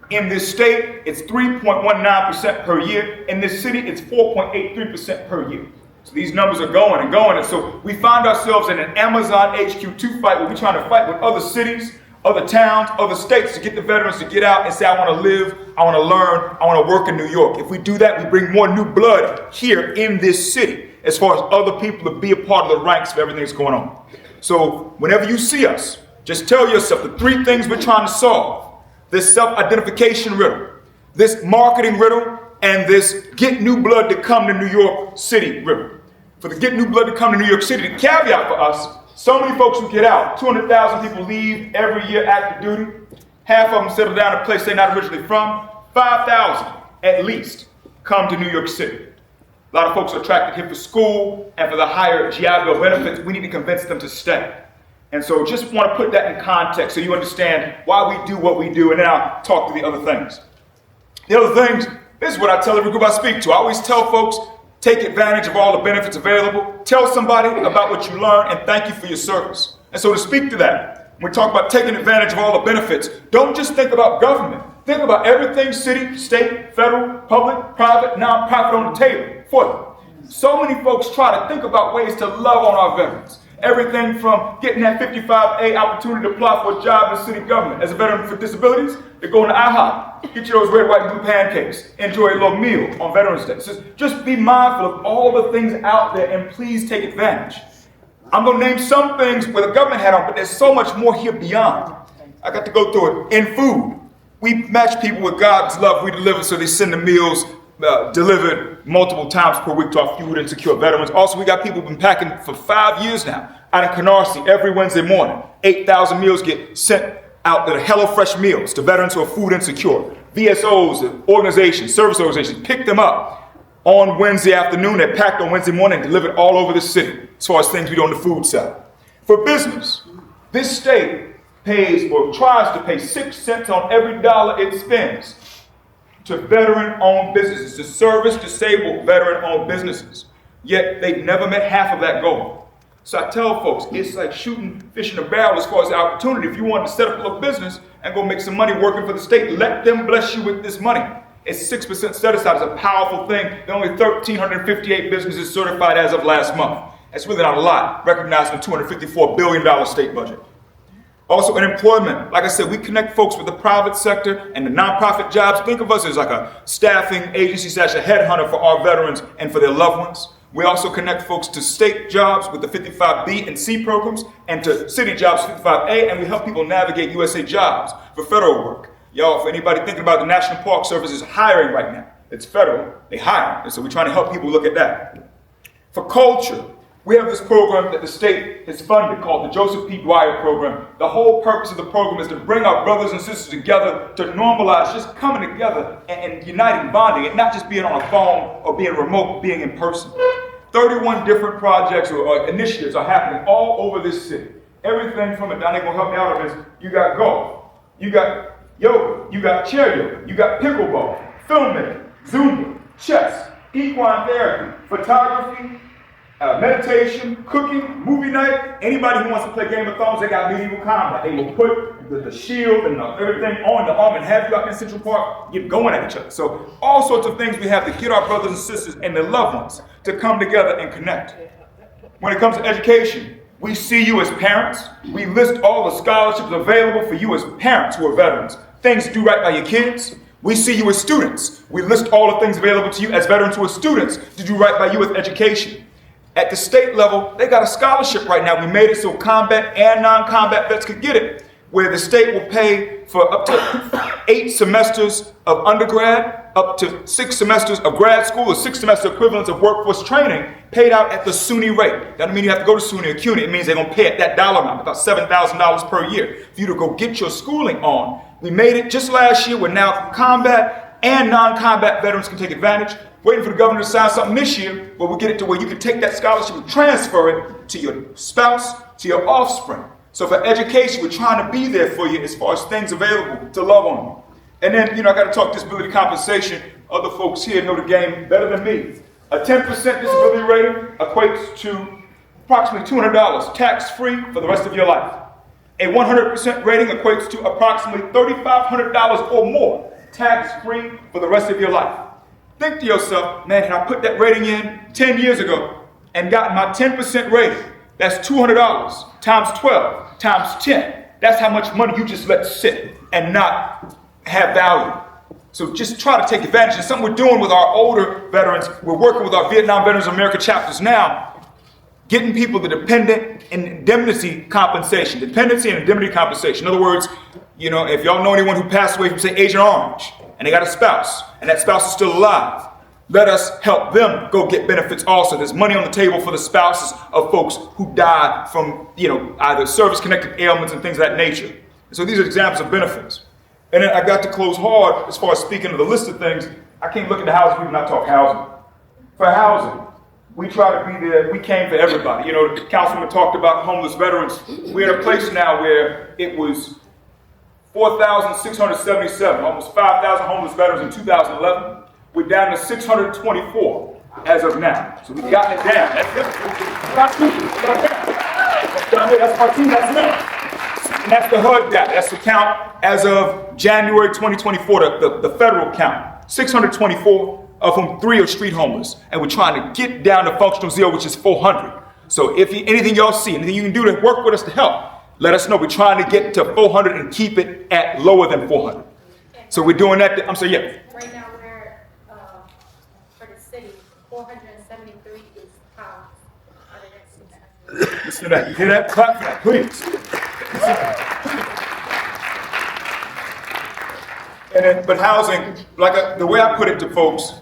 In this state, it's 3.19% per year. In this city, it's 4.83% per year. So these numbers are going and going. And so we find ourselves in an Amazon HQ2 fight where we're trying to fight with other cities, other towns, other states to get the veterans to get out and say, I want to live, I want to learn, I want to work in New York. If we do that, we bring more new blood here in this city as far as other people to be a part of the ranks of everything that's going on. So whenever you see us, just tell yourself the three things we're trying to solve. This self-identification riddle, this marketing riddle, and this get new blood to come to New York City riddle. For the get new blood to come to New York City, the caveat for us, so many folks who get out, 200,000 people leave every year active duty. Half of them settle down in a place they're not originally from. 5,000 at least come to New York City. A lot of folks are attracted here for school and for the higher GI Bill benefits. We need to convince them to stay. And so just want to put that in context so you understand why we do what we do, and then I'll talk to the other things. The other things, this is what I tell every group I speak to. I always tell folks, take advantage of all the benefits available. Tell somebody about what you learned and thank you for your service. And so to speak to that, when we talk about taking advantage of all the benefits, don't just think about government. Think about everything city, state, federal, public, private, nonprofit on the table for them. So many folks try to think about ways to love on our veterans. Everything from getting that 55A opportunity to apply for a job in city government. As a veteran with disabilities, they're going to IHOP, get you those red, white, and blue pancakes, enjoy a little meal on Veterans Day. So just be mindful of all the things out there and please take advantage. I'm going to name some things where the government had on, but there's so much more here beyond. I got to go through it. In food, we match people with God's love. We deliver, so they send the meals delivered multiple times per week to our food insecure veterans. Also, we got people who've been packing for 5 years now out in Canarsie every Wednesday morning. 8,000 meals get sent out that are HelloFresh meals to veterans who are food insecure. VSOs, organizations, service organizations, pick them up on Wednesday afternoon. They're packed on Wednesday morning and delivered all over the city as far as things we do on the food side. For business, this state pays or tries to pay 6 cents on every dollar it spends to veteran-owned businesses, to service disabled veteran-owned businesses. Yet they've never met half of that goal. So I tell folks, it's like shooting fish in a barrel as far as the opportunity. If you want to set up a little business and go make some money working for the state, let them bless you with this money. It's 6% set aside. It's a powerful thing. There are only 1,358 businesses certified as of last month. That's really not a lot, recognizing the $254 billion state budget. Also in employment, like I said, we connect folks with the private sector and the nonprofit jobs. Think of us as like a staffing agency / a headhunter for our veterans and for their loved ones. We also connect folks to state jobs with the 55B and C programs and to city jobs 55A, and we help people navigate USA jobs for federal work. Y'all, for anybody thinking about the National Park Service is hiring right now. It's federal, they hire, and so we're trying to help people look at that. For culture, we have this program that the state has funded called the Joseph P. Dwyer Program. The whole purpose of the program is to bring our brothers and sisters together, to normalize just coming together and uniting, bonding, and not just being on a phone or being remote, but being in person. 31 different projects or initiatives are happening all over this city. Everything from it, Donnie will help me out on this, you got golf, you got yoga, you got chair yoga, you got pickleball, filmmaking, Zumba, chess, equine therapy, photography, meditation, cooking, movie night. Anybody who wants to play Game of Thrones, they got medieval combat. They will put the shield and everything on the arm and have you out in Central Park get going at each other. So all sorts of things we have to get our brothers and sisters and their loved ones to come together and connect. When it comes to education, we see you as parents. We list all the scholarships available for you as parents who are veterans. Things to do right by your kids. We see you as students. We list all the things available to you as veterans who are students to do right by you with education. At the state level, they got a scholarship right now. We made it so combat and non-combat vets could get it, where the state will pay for up to 8 semesters of undergrad, up to 6 semesters of grad school, or 6 semester equivalents of workforce training paid out at the SUNY rate. That doesn't mean you have to go to SUNY or CUNY. It means they're going to pay at that dollar amount, about $7,000 per year, for you to go get your schooling on. We made it just last year where now combat and non-combat veterans can take advantage. Waiting for the governor to sign something this year where we'll get it to where you can take that scholarship and transfer it to your spouse, to your offspring. So for education, we're trying to be there for you as far as things available to love on you. And then, I got to talk disability compensation. Other folks here know the game better than me. A 10% disability rating equates to approximately $200 tax-free for the rest of your life. A 100% rating equates to approximately $3,500 or more tax-free for the rest of your life. Think to yourself, man, had I put that rating in 10 years ago and gotten my 10% rating, that's $200 times 12 times 10. That's how much money you just let sit and not have value. So just try to take advantage. And something we're doing with our older veterans, we're working with our Vietnam Veterans of America chapters now, getting people the dependent and indemnity compensation. Dependency and indemnity compensation. In other words, if y'all know anyone who passed away from, say, Agent Orange, and they got a spouse, and that spouse is still alive, let us help them go get benefits also. There's money on the table for the spouses of folks who died from, either service-connected ailments and things of that nature. So these are examples of benefits. And then I got to close hard as far as speaking of the list of things. I can't look at the housing people not talk housing. For housing, we try to be there. We came for everybody. The councilman talked about homeless veterans. We're in a place now where it was 4,677, almost 5,000 homeless veterans in 2011. We're down to 624 as of now. So we've gotten it down. That's our team, that's me. And that's the HUD data. That's the count as of January 2024, the federal count, 624, of whom 3 are street homeless. And we're trying to get down to functional zero, which is 400. So if anything y'all see, anything you can do to work with us to help, let us know. We're trying to get to 400 and keep it at lower than 400. So we're doing that. I'm sorry, yeah. Right now, we're, for the city, 473 is housed. Listen to that. You hear that? Clap for that, please. And then, but housing, like the way I put it to folks,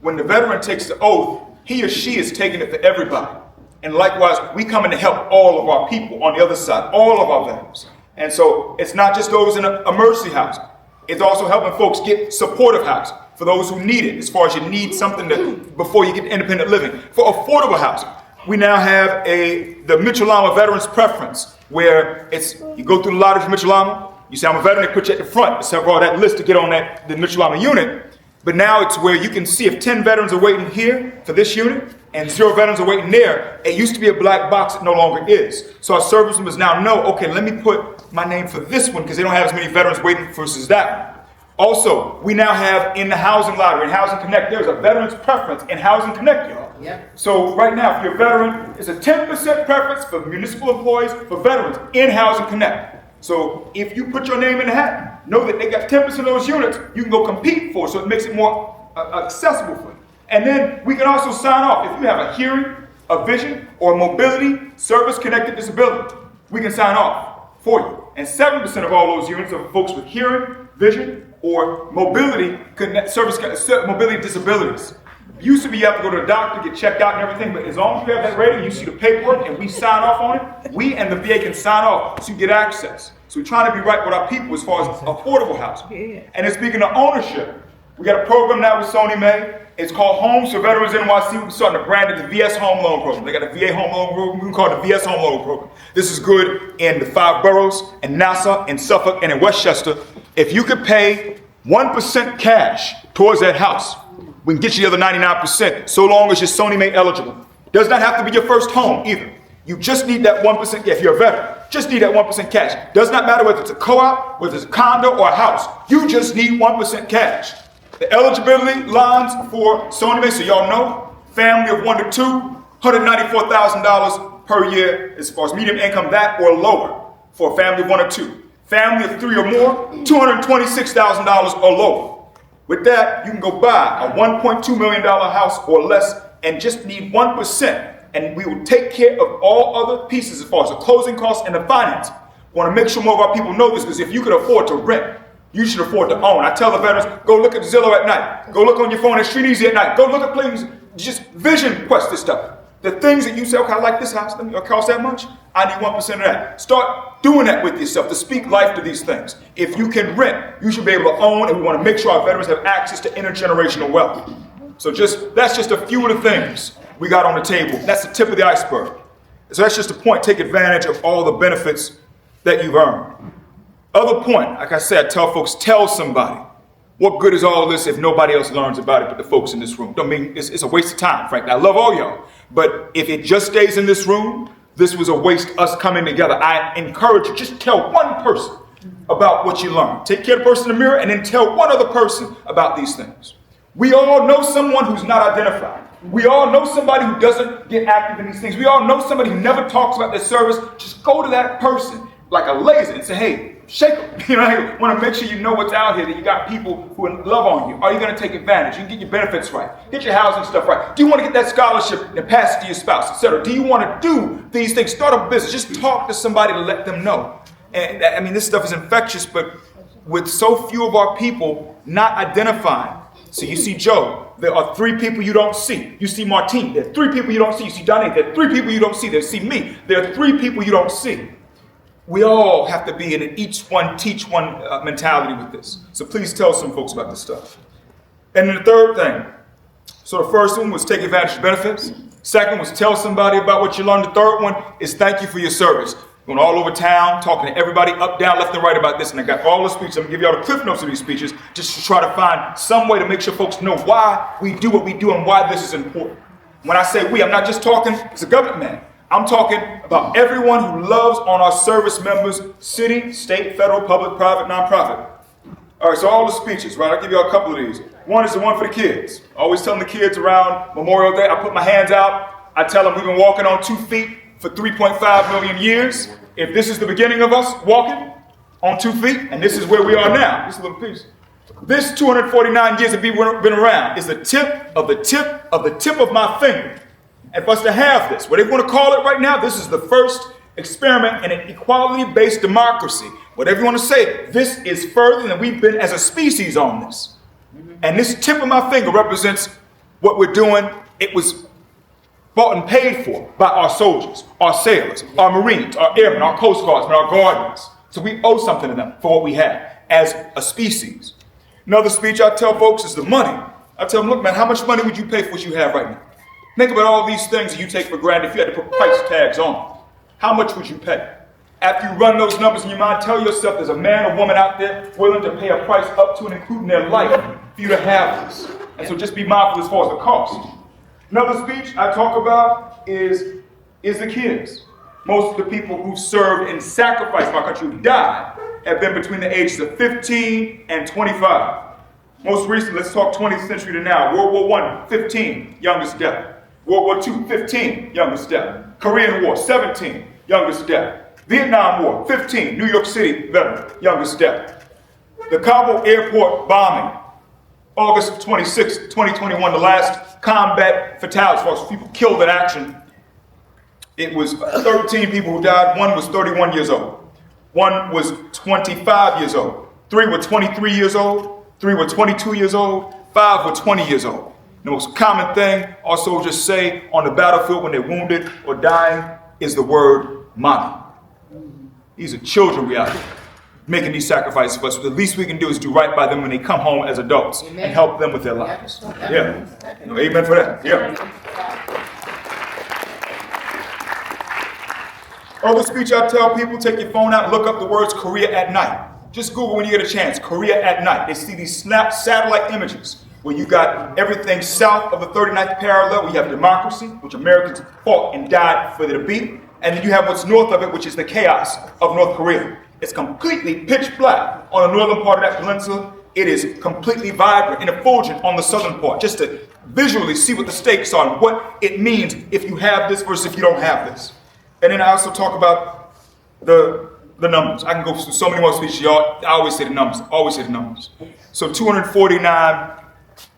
when the veteran takes the oath, he or she is taking it for everybody. And likewise, we come in to help all of our people on the other side, all of our veterans. And so it's not just those in a emergency housing. It's also helping folks get supportive housing for those who need it, as far as you need something before you get independent living. For affordable housing, we now have the Mitchell-Lama Veterans Preference, where you go through the lottery for Mitchell-Lama, you say I'm a veteran, they put you at the front, it's all that list to get on the Mitchell-Lama unit. But now it's where you can see if 10 veterans are waiting here for this unit and 0 veterans are waiting there. It used to be a black box, it no longer is. So our service members now know, okay, let me put my name for this one because they don't have as many veterans waiting versus that one. Also, we now have in the Housing Lottery, in Housing Connect, there's a veterans preference in Housing Connect, y'all. Yep. So right now, if you're a veteran, it's a 10% preference for municipal employees, for veterans in Housing Connect. So if you put your name in the hat, know that they got 10% of those units you can go compete for, so it makes it more accessible for you. And then we can also sign off if you have a hearing, a vision, or a mobility service-connected disability. We can sign off for you. And 7% of all those units are folks with hearing, vision, or mobility disabilities. Used to be you have to go to the doctor, get checked out and everything, but as long as you have that rating, you see the paperwork and we sign off on it, we and the VA can sign off so you get access. So we're trying to be right with our people as far as affordable housing. And then speaking of ownership, we got a program now with Sony May. It's called Homes for Veterans NYC. We're starting to brand it the VS Home Loan Program. They got a VA Home Loan Program. We can call it the VS Home Loan Program. This is good in the 5 boroughs, in Nassau, in Suffolk, and in Westchester. If you could pay 1% cash towards that house, we can get you the other 99% so long as you're Sony May eligible. Does not have to be your first home either. You just need that 1%, if you're a veteran, just need that 1% cash. Does not matter whether it's a co-op, whether it's a condo or a house. You just need 1% cash. The eligibility lines for Sony May, so y'all know, family of 1 to 2, $194,000 per year as far as medium income, that or lower for a family of 1 or 2. Family of 3 or more, $226,000 or lower. With that, you can go buy a $1.2 million house or less and just need 1%. And we will take care of all other pieces as far as the closing costs and the financing. We want to make sure more of our people know this, because if you could afford to rent, you should afford to own. I tell the veterans, go look at Zillow at night. Go look on your phone at Street Easy at night. Go look at things, just vision quest this stuff. The things that you say, okay, I like this house, it costs that much, I need 1% of that. Start doing that with yourself, to speak life to these things. If you can rent, you should be able to own, and we want to make sure our veterans have access to intergenerational wealth. So that's just a few of the things we got on the table. That's the tip of the iceberg. So that's just a point, take advantage of all the benefits that you've earned. Other point, like I said, I tell folks, tell somebody. What good is all of this if nobody else learns about it but the folks in this room? Don't mean it's a waste of time, frankly. I love all y'all. But if it just stays in this room, this was a waste us coming together. I encourage you, just tell one person about what you learned. Take care of the person in the mirror and then tell one other person about these things. We all know someone who's not identified. We all know somebody who doesn't get active in these things. We all know somebody who never talks about their service. Just go to that person like a laser and say, hey, shake them. You know, I want to make sure you know what's out here, that you got people who love on you. Are you going to take advantage? You can get your benefits right. Get your housing stuff right. Do you want to get that scholarship and pass it to your spouse, etc.? Do you want to do these things? Start a business. Just talk to somebody to let them know. And I mean, this stuff is infectious, but with so few of our people not identifying. So you see Joe, there are 3 people you don't see. You see Martine, there are 3 people you don't see. You see Donnie, there are 3 people you don't see. There see me, there are 3 people you don't see. We all have to be in an each one, teach one mentality with this. So please tell some folks about this stuff. And then the third thing, so the first one was take advantage of benefits. Second was tell somebody about what you learned. The third one is thank you for your service. Going all over town, talking to everybody up, down, left, and right about this. And I got all the speeches. I'm going to give you all the cliff notes of these speeches just to try to find some way to make sure folks know why we do what we do and why this is important. When I say we, I'm not just talking as a government man. I'm talking about everyone who loves on our service members, city, state, federal, public, private, nonprofit. All right, so all the speeches, right? I'll give you a couple of these. One is the one for the kids. Always telling the kids around Memorial Day, I put my hands out. I tell them we've been walking on 2 feet for 3.5 million years. If this is the beginning of us walking on 2 feet, and this is where we are now, this little piece. This 249 years that we've been around is the tip of the tip of the tip of my finger. And for us to have this, what they want to call it right now, this is the first experiment in an equality-based democracy. Whatever you want to say, this is further than we've been as a species on this. And this tip of my finger represents what we're doing. It was bought and paid for by our soldiers, our sailors, our Marines, our airmen, our Coast Guardsmen, our Guardians. So we owe something to them for what we have as a species. Another speech I tell folks is the money. I tell them, look, man, how much money would you pay for what you have right now? Think about all these things that you take for granted. If you had to put price tags on them, how much would you pay? After you run those numbers in your mind, tell yourself there's a man or woman out there willing to pay a price up to and including their life for you to have this. And so just be mindful as far as the cost. Another speech I talk about is the kids. Most of the people who served and sacrificed my country, who died, have been between the ages of 15 and 25. Most recently, let's talk 20th century to now. World War I, 15, youngest death. World War II, 15, youngest death. Korean War, 17, youngest death. Vietnam War, 15, New York City veteran, youngest death. The Kabul airport bombing, August 26, 2021, the last combat fatalities, folks, people killed in action. It was 13 people who died. One was 31 years old. One was 25 years old. 3 were 23 years old. 3 were 22 years old. 5 were 20 years old. The most common thing our soldiers say on the battlefield when they're wounded or dying is the word mommy. These are children we are making these sacrifices for us. So the least we can do is do right by them when they come home as adults. Amen. And help them with their lives. Yeah. Amen for that. Yeah. Other speech I tell people, take your phone out and look up the words Korea at night. Just Google when you get a chance, Korea at night. They see these snap satellite images where you got everything south of the 39th parallel, where you have democracy, which Americans fought and died for there to be. And then you have what's north of it, which is the chaos of North Korea. It's completely pitch black on the northern part of that peninsula. It is completely vibrant and effulgent on the southern part, just to visually see what the stakes are and what it means if you have this versus if you don't have this. And then I also talk about the numbers. I can go through so many more speeches, y'all. I always say the numbers, always say the numbers. So 249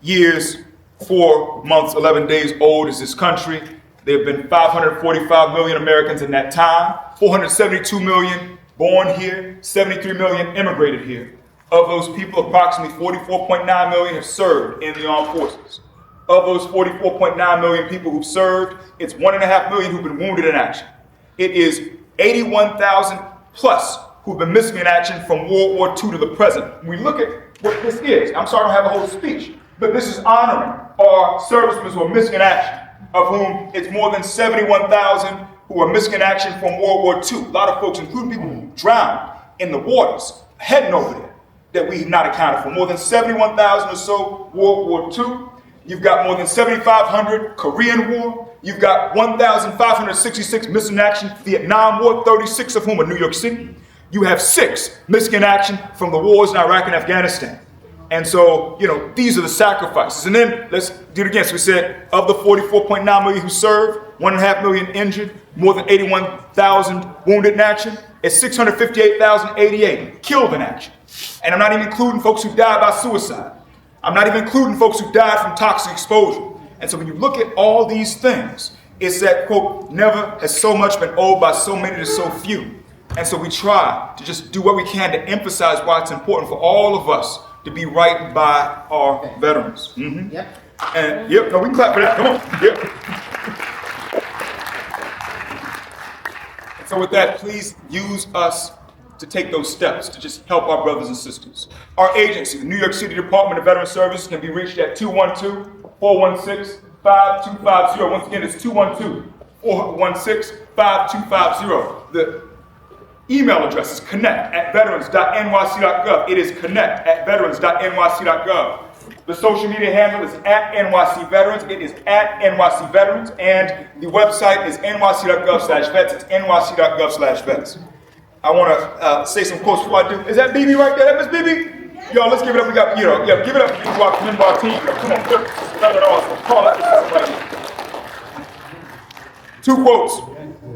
years, 4 months, 11 days old is this country. There have been 545 million Americans in that time, 472 million born here, 73 million immigrated here. Of those people, approximately 44.9 million have served in the armed forces. Of those 44.9 million people who've served, it's 1.5 million who've been wounded in action. It is 81,000 plus who've been missing in action from World War II to the present. When we look at what this is, I'm sorry I don't have a whole speech, but this is honoring our servicemen who are missing in action, of whom it's more than 71,000 who are missing in action from World War II. A lot of folks, including people who drowned in the waters heading over there, that we have not accounted for. More than 71,000 or so World War II. You've got more than 7,500 Korean War. You've got 1,566 missing in action Vietnam War, 36 of whom are New York City. You have 6 missing in action from the wars in Iraq and Afghanistan. And so, these are the sacrifices. And then let's do it again. So we said of the 44.9 million who served, 1.5 million injured, more than 81,000 wounded in action. It's 658,088 killed in action. And I'm not even including folks who died by suicide. I'm not even including folks who died from toxic exposure. And so when you look at all these things, it's that, quote, never has so much been owed by so many to so few. And so we try to just do what we can to emphasize why it's important for all of us to be right by our veterans. Mm-hmm. Yep. And we can clap for that. Come on. Yep. And so with that, please use us to take those steps to just help our brothers and sisters. Our agency, the New York City Department of Veteran Services, can be reached at 212-416-5250. Once again, it's 212-416-5250. The email address is connect@veterans.nyc.gov. It is connect@veterans.nyc.gov. The social media handle is at NYC Veterans. It is at NYC Veterans. And the website is nyc.gov/vets. It's nyc.gov/vets. I want to say some quotes before I do. Is that BB right there? That Miss BB? Y'all, let's give it up. We got, give it up to our member of our team. Come on, another awesome. Call that. Two quotes.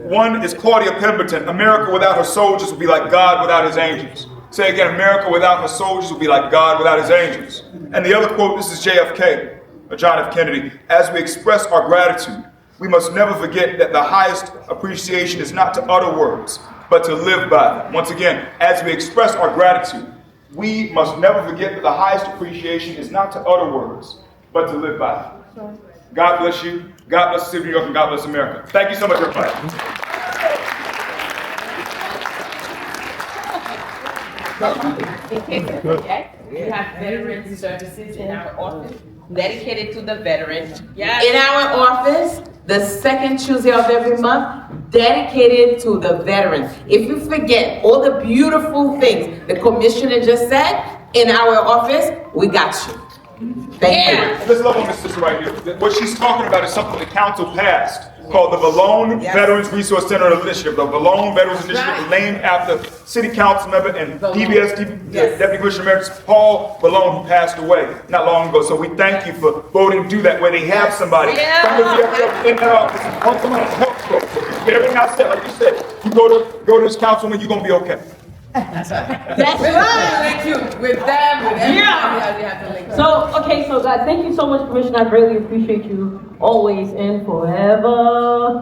One is Claudia Pemberton. America without her soldiers will be like God without his angels. Say again, America without her soldiers will be like God without his angels. And the other quote, this is JFK, or John F. Kennedy. As we express our gratitude, we must never forget that the highest appreciation is not to utter words, but to live by them. Once again, as we express our gratitude, we must never forget that the highest appreciation is not to utter words, but to live by them. God bless you. God bless the city of New York, and God bless America. Thank you so much, everybody. In case you forget, we have veteran services in our office dedicated to the veterans. Yes. In our office, the second Tuesday of every month, dedicated to the veterans. If you forget all the beautiful things the commissioner just said, in our office, we got you. Thank you. Let's love on this sister right here. What she's talking about is something the council passed called the Valone Veterans Resource Center Initiative. The Valone Veterans Initiative is named after City Council member and DBS Deputy Commissioner Emeritus Paul Valone, who passed away not long ago. So we thank you for voting to do that, where they have somebody. In that office, help someone help. Get everything I said, like you said. You go to this councilman, you're gonna be okay. That's right. With you, with them, with everybody. Yeah. So guys, thank you so much, Commissioner. I greatly appreciate you always and forever.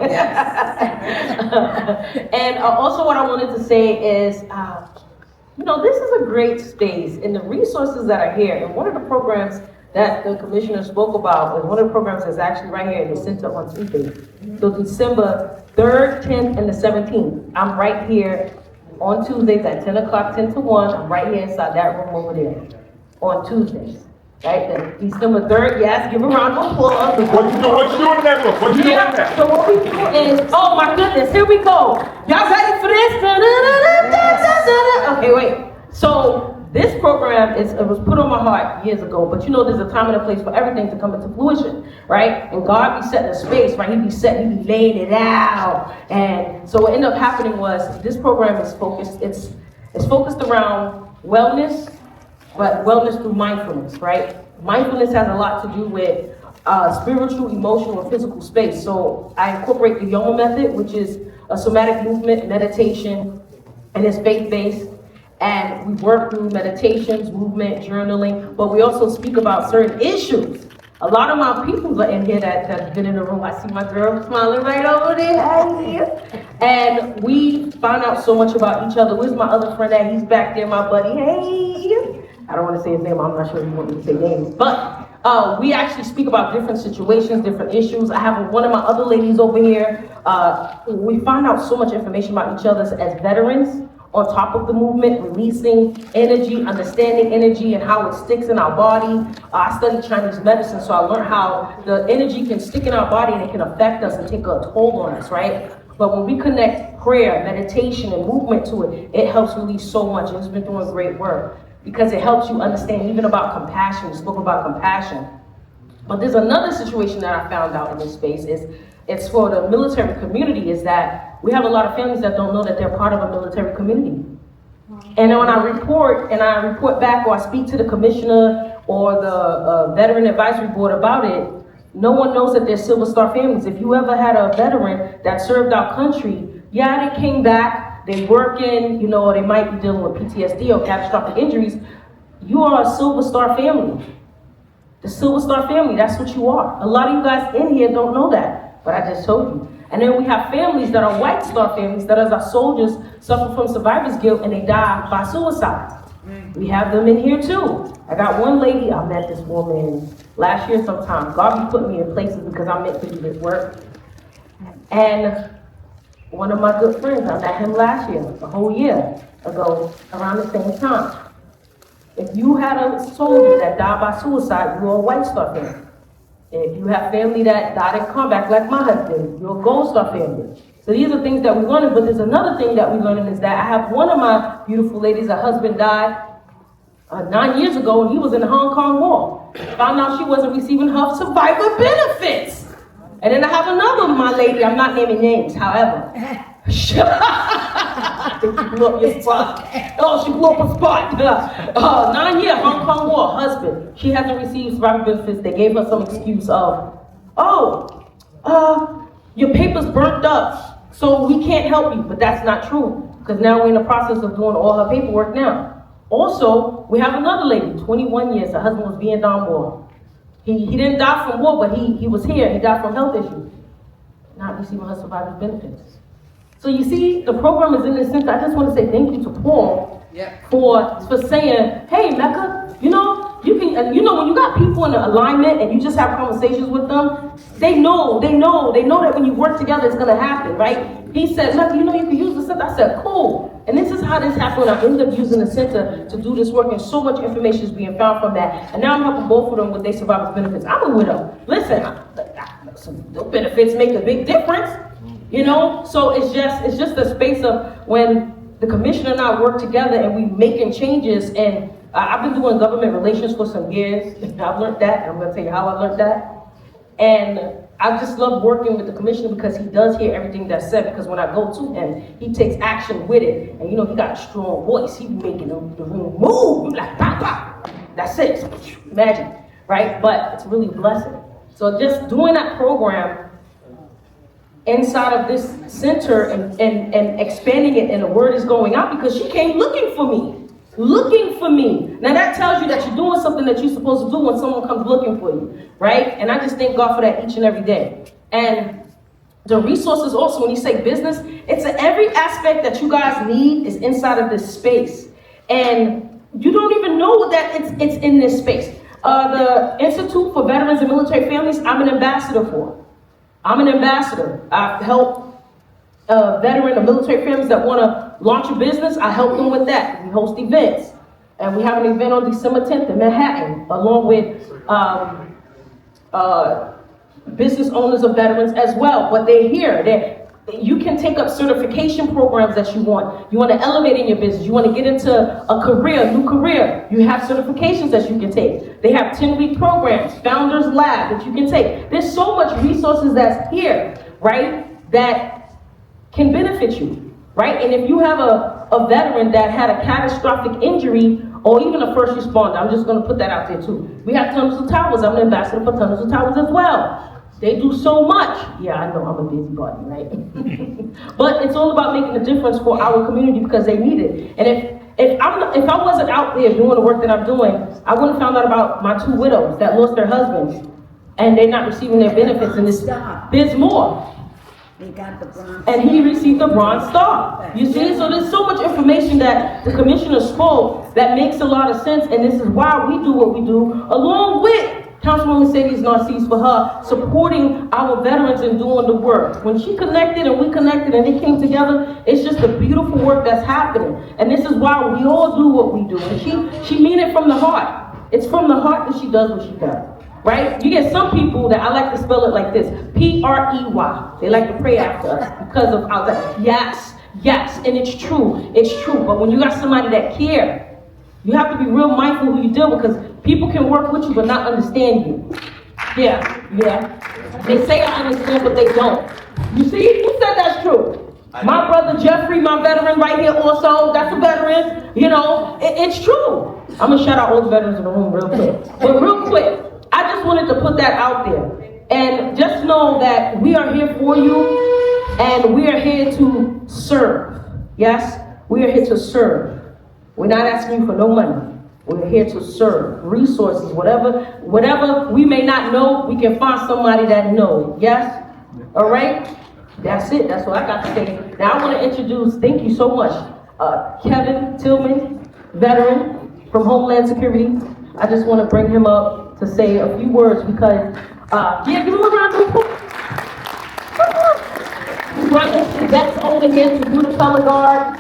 And also what I wanted to say is, this is a great space, and the resources that are here, and one of the programs that the Commissioner spoke about, and one of the programs is actually right here in the center on Tuesday. So December 3rd, 10th, and the 17th, I'm right here on Tuesdays at 10 o'clock, 10 to 1, I'm right here inside that room over there on Tuesdays. Right then, December 3rd, yes, give a round of applause. What you doing in that room? What you doing in that? So what we do is, oh my goodness, here we go. Y'all ready for this? Okay, wait. So this program it was put on my heart years ago, but there's a time and a place for everything to come into fruition, right? And God be setting a space, right? He be laying it out. And so what ended up happening was this program is focused, it's focused around wellness, but wellness through mindfulness, right? Mindfulness has a lot to do with spiritual, emotional, and physical space. So I incorporate the Yoma method, which is a somatic movement, meditation, and it's faith-based. And we work through meditations, movement, journaling, but we also speak about certain issues. A lot of my people are in here that's been in the room. I see my girl smiling right over there. And we found out so much about each other. Where's my other friend at? He's back there, my buddy. Hey. I don't want to say his name. I'm not sure if you want me to say names. But we actually speak about different situations, different issues. I have one of my other ladies over here. We find out so much information about each other as veterans. On top of the movement, releasing energy, understanding energy and how it sticks in our body. I studied Chinese medicine, so I learned how the energy can stick in our body and it can affect us and take a toll on us, right? But when we connect prayer, meditation, and movement to it, it helps release so much. And it's been doing great work because it helps you understand even about compassion. We spoke about compassion. But there's another situation that I found out in this space it's for the military community, is that we have a lot of families that don't know that they're part of a military community. And when I report back or I speak to the commissioner or the veteran advisory board about it, no one knows that they're Silver Star families. If you ever had a veteran that served our country, yeah, they came back, they working, they might be dealing with PTSD or catastrophic injuries. You are a Silver Star family. The Silver Star family, that's what you are. A lot of you guys in here don't know that, but I just told you. And then we have families that are White Star families, that as our soldiers suffer from survivor's guilt and they die by suicide. We have them in here too. I got one lady, I met this woman last year sometime. God be putting me in places because I'm meant to do this work. And one of my good friends, I met him last year, a whole year ago, around the same time. If you had a soldier that died by suicide, you're a White Star family. If you have family that died in combat, like my husband, you're a Gold Star family. So these are things that we learned, but there's another thing that we learned is that I have one of my beautiful ladies, her husband died 9 years ago, and he was in the Hong Kong War. found out she wasn't receiving her survivor benefits. And then I have another my lady, I'm not naming names, however. She blew up your spot. Oh, she blew up a spot. 9-year Hong Kong War, husband. She hasn't received survivor benefits. They gave her some excuse of, your paper's burnt up, so we can't help you. But that's not true, because now we're in the process of doing all her paperwork now. Also, we have another lady, 21 years. Her husband was Vietnam War. He didn't die from war, but he was here. He died from health issues. Not receiving her survivor's benefits. So you see, the program is in this sense. I just want to say thank you to Paul for saying, hey, Mecca, you know, you can, when you got people in alignment and you just have conversations with them, they know that when you work together, it's going to happen, right? He said, Mecca, you can use the center. I said, cool. And this is how this happened. I ended up using the center to do this work, and so much information is being found from that. And now I'm helping both of them with their survivor's benefits. I'm a widow. Listen, the benefits make a big difference, So it's just a space of when the commissioner and I work together and we making changes. And I've been doing government relations for some years. I've learned that. And I'm going to tell you how I learned that. And I just love working with the commissioner because he does hear everything that's said, because when I go to him, he takes action with it. And he got a strong voice. He be making the room move. He's like, pop, pop. That's it. Magic, right? But it's really a blessing. So just doing that program inside of this center and expanding it, and the word is going out because she came looking for me. Now that tells you that you're doing something that you're supposed to do when someone comes looking for you, right? And I just thank God for that each and every day. And the resources also, when you say business, it's every aspect that you guys need is inside of this space. And you don't even know that it's in this space. The Institute for Veterans and Military Families, I'm an ambassador for. I help veteran or military families that want to launch a business. I help them with that. We host events. And we have an event on December 10th in Manhattan, along with business owners of veterans as well. But they're here. You can take up certification programs that you want. You want to elevate in your business. You want to get into a new career. You have certifications that you can take. They have 10-week programs, Founders Lab that you can take. There's so much resources that's here, right, that can benefit you, right? And if you have a veteran that had a catastrophic injury, or even a first responder, I'm just going to put that out there too. We have Tunnels to Towers. I'm an ambassador for Tunnels to Towers as well. They do so much. Yeah, I know I'm a busybody, right? But it's all about making a difference for our community because they need it. And if I wasn't out there doing the work that I'm doing, I wouldn't have found out about my 2 widows that lost their husbands and they're not receiving their benefits. And there's more. And he received the Bronze Star. You see, so there's so much information that the commissioner spoke that makes a lot of sense, and this is why we do what we do, along with Councilwoman Mercedes Narcisse for her supporting our veterans and doing the work. When she connected and we connected and it came together, it's just a beautiful work that's happening. And this is why we all do what we do. And she mean it from the heart. It's from the heart that she does what she does. Right? You get some people that I like to spell it like this, P-R-E-Y. They like to pray after us because of how that, yes, and it's true. But when you got somebody that care, you have to be real mindful who you deal with because people can work with you but not understand you. Yeah. They say I understand, but they don't. You see? Who said that's true? My brother Jeffrey, my veteran right here also, that's a veteran. It's true. I'm going to shout out all the veterans in the room real quick. But real quick, I just wanted to put that out there. And just know that we are here for you and we are here to serve. Yes? We are here to serve. We're not asking you for no money. We're here to serve. Resources, whatever we may not know, we can find somebody that knows. Yes? All right? That's it. That's what I got to say. Now I want to introduce, thank you so much, Kevin Tillman, veteran from Homeland Security. I just want to bring him up to say a few words because, give him a round of applause. That's over here to do the color guard,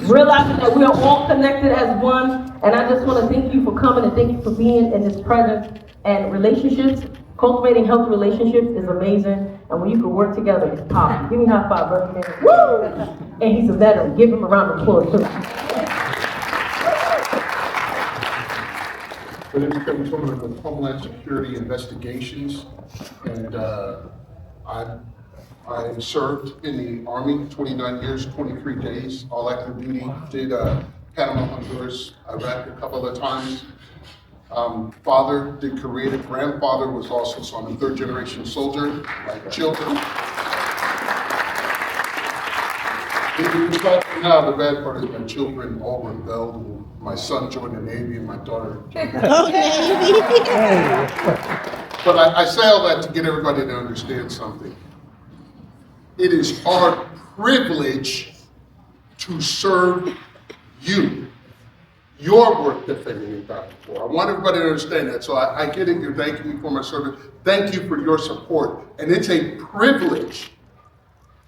realizing that we are all connected as one. And I just want to thank you for coming and thank you for being in this presence. And relationships, cultivating healthy relationships is amazing. And when you can work together, it's powerful. Give me a high five, brother. Woo! And he's a veteran. Give him a round of applause, too. My name is Kevin Tillman with Homeland Security Investigations, and I served in the Army 29 years, 23 days, all active duty, did Panama, Honduras, Iraq a couple of times. Father did Korea, grandfather was also, so I'm a third generation soldier. My children. Now the bad part is my children all rebelled. My son joined the Navy and my daughter joined the Navy. But I say all that to get everybody to understand something. It is our privilege to serve you. Your work defending and vouching for. I want everybody to understand that. So I get it. You're thanking me for my service. Thank you for your support. And it's a privilege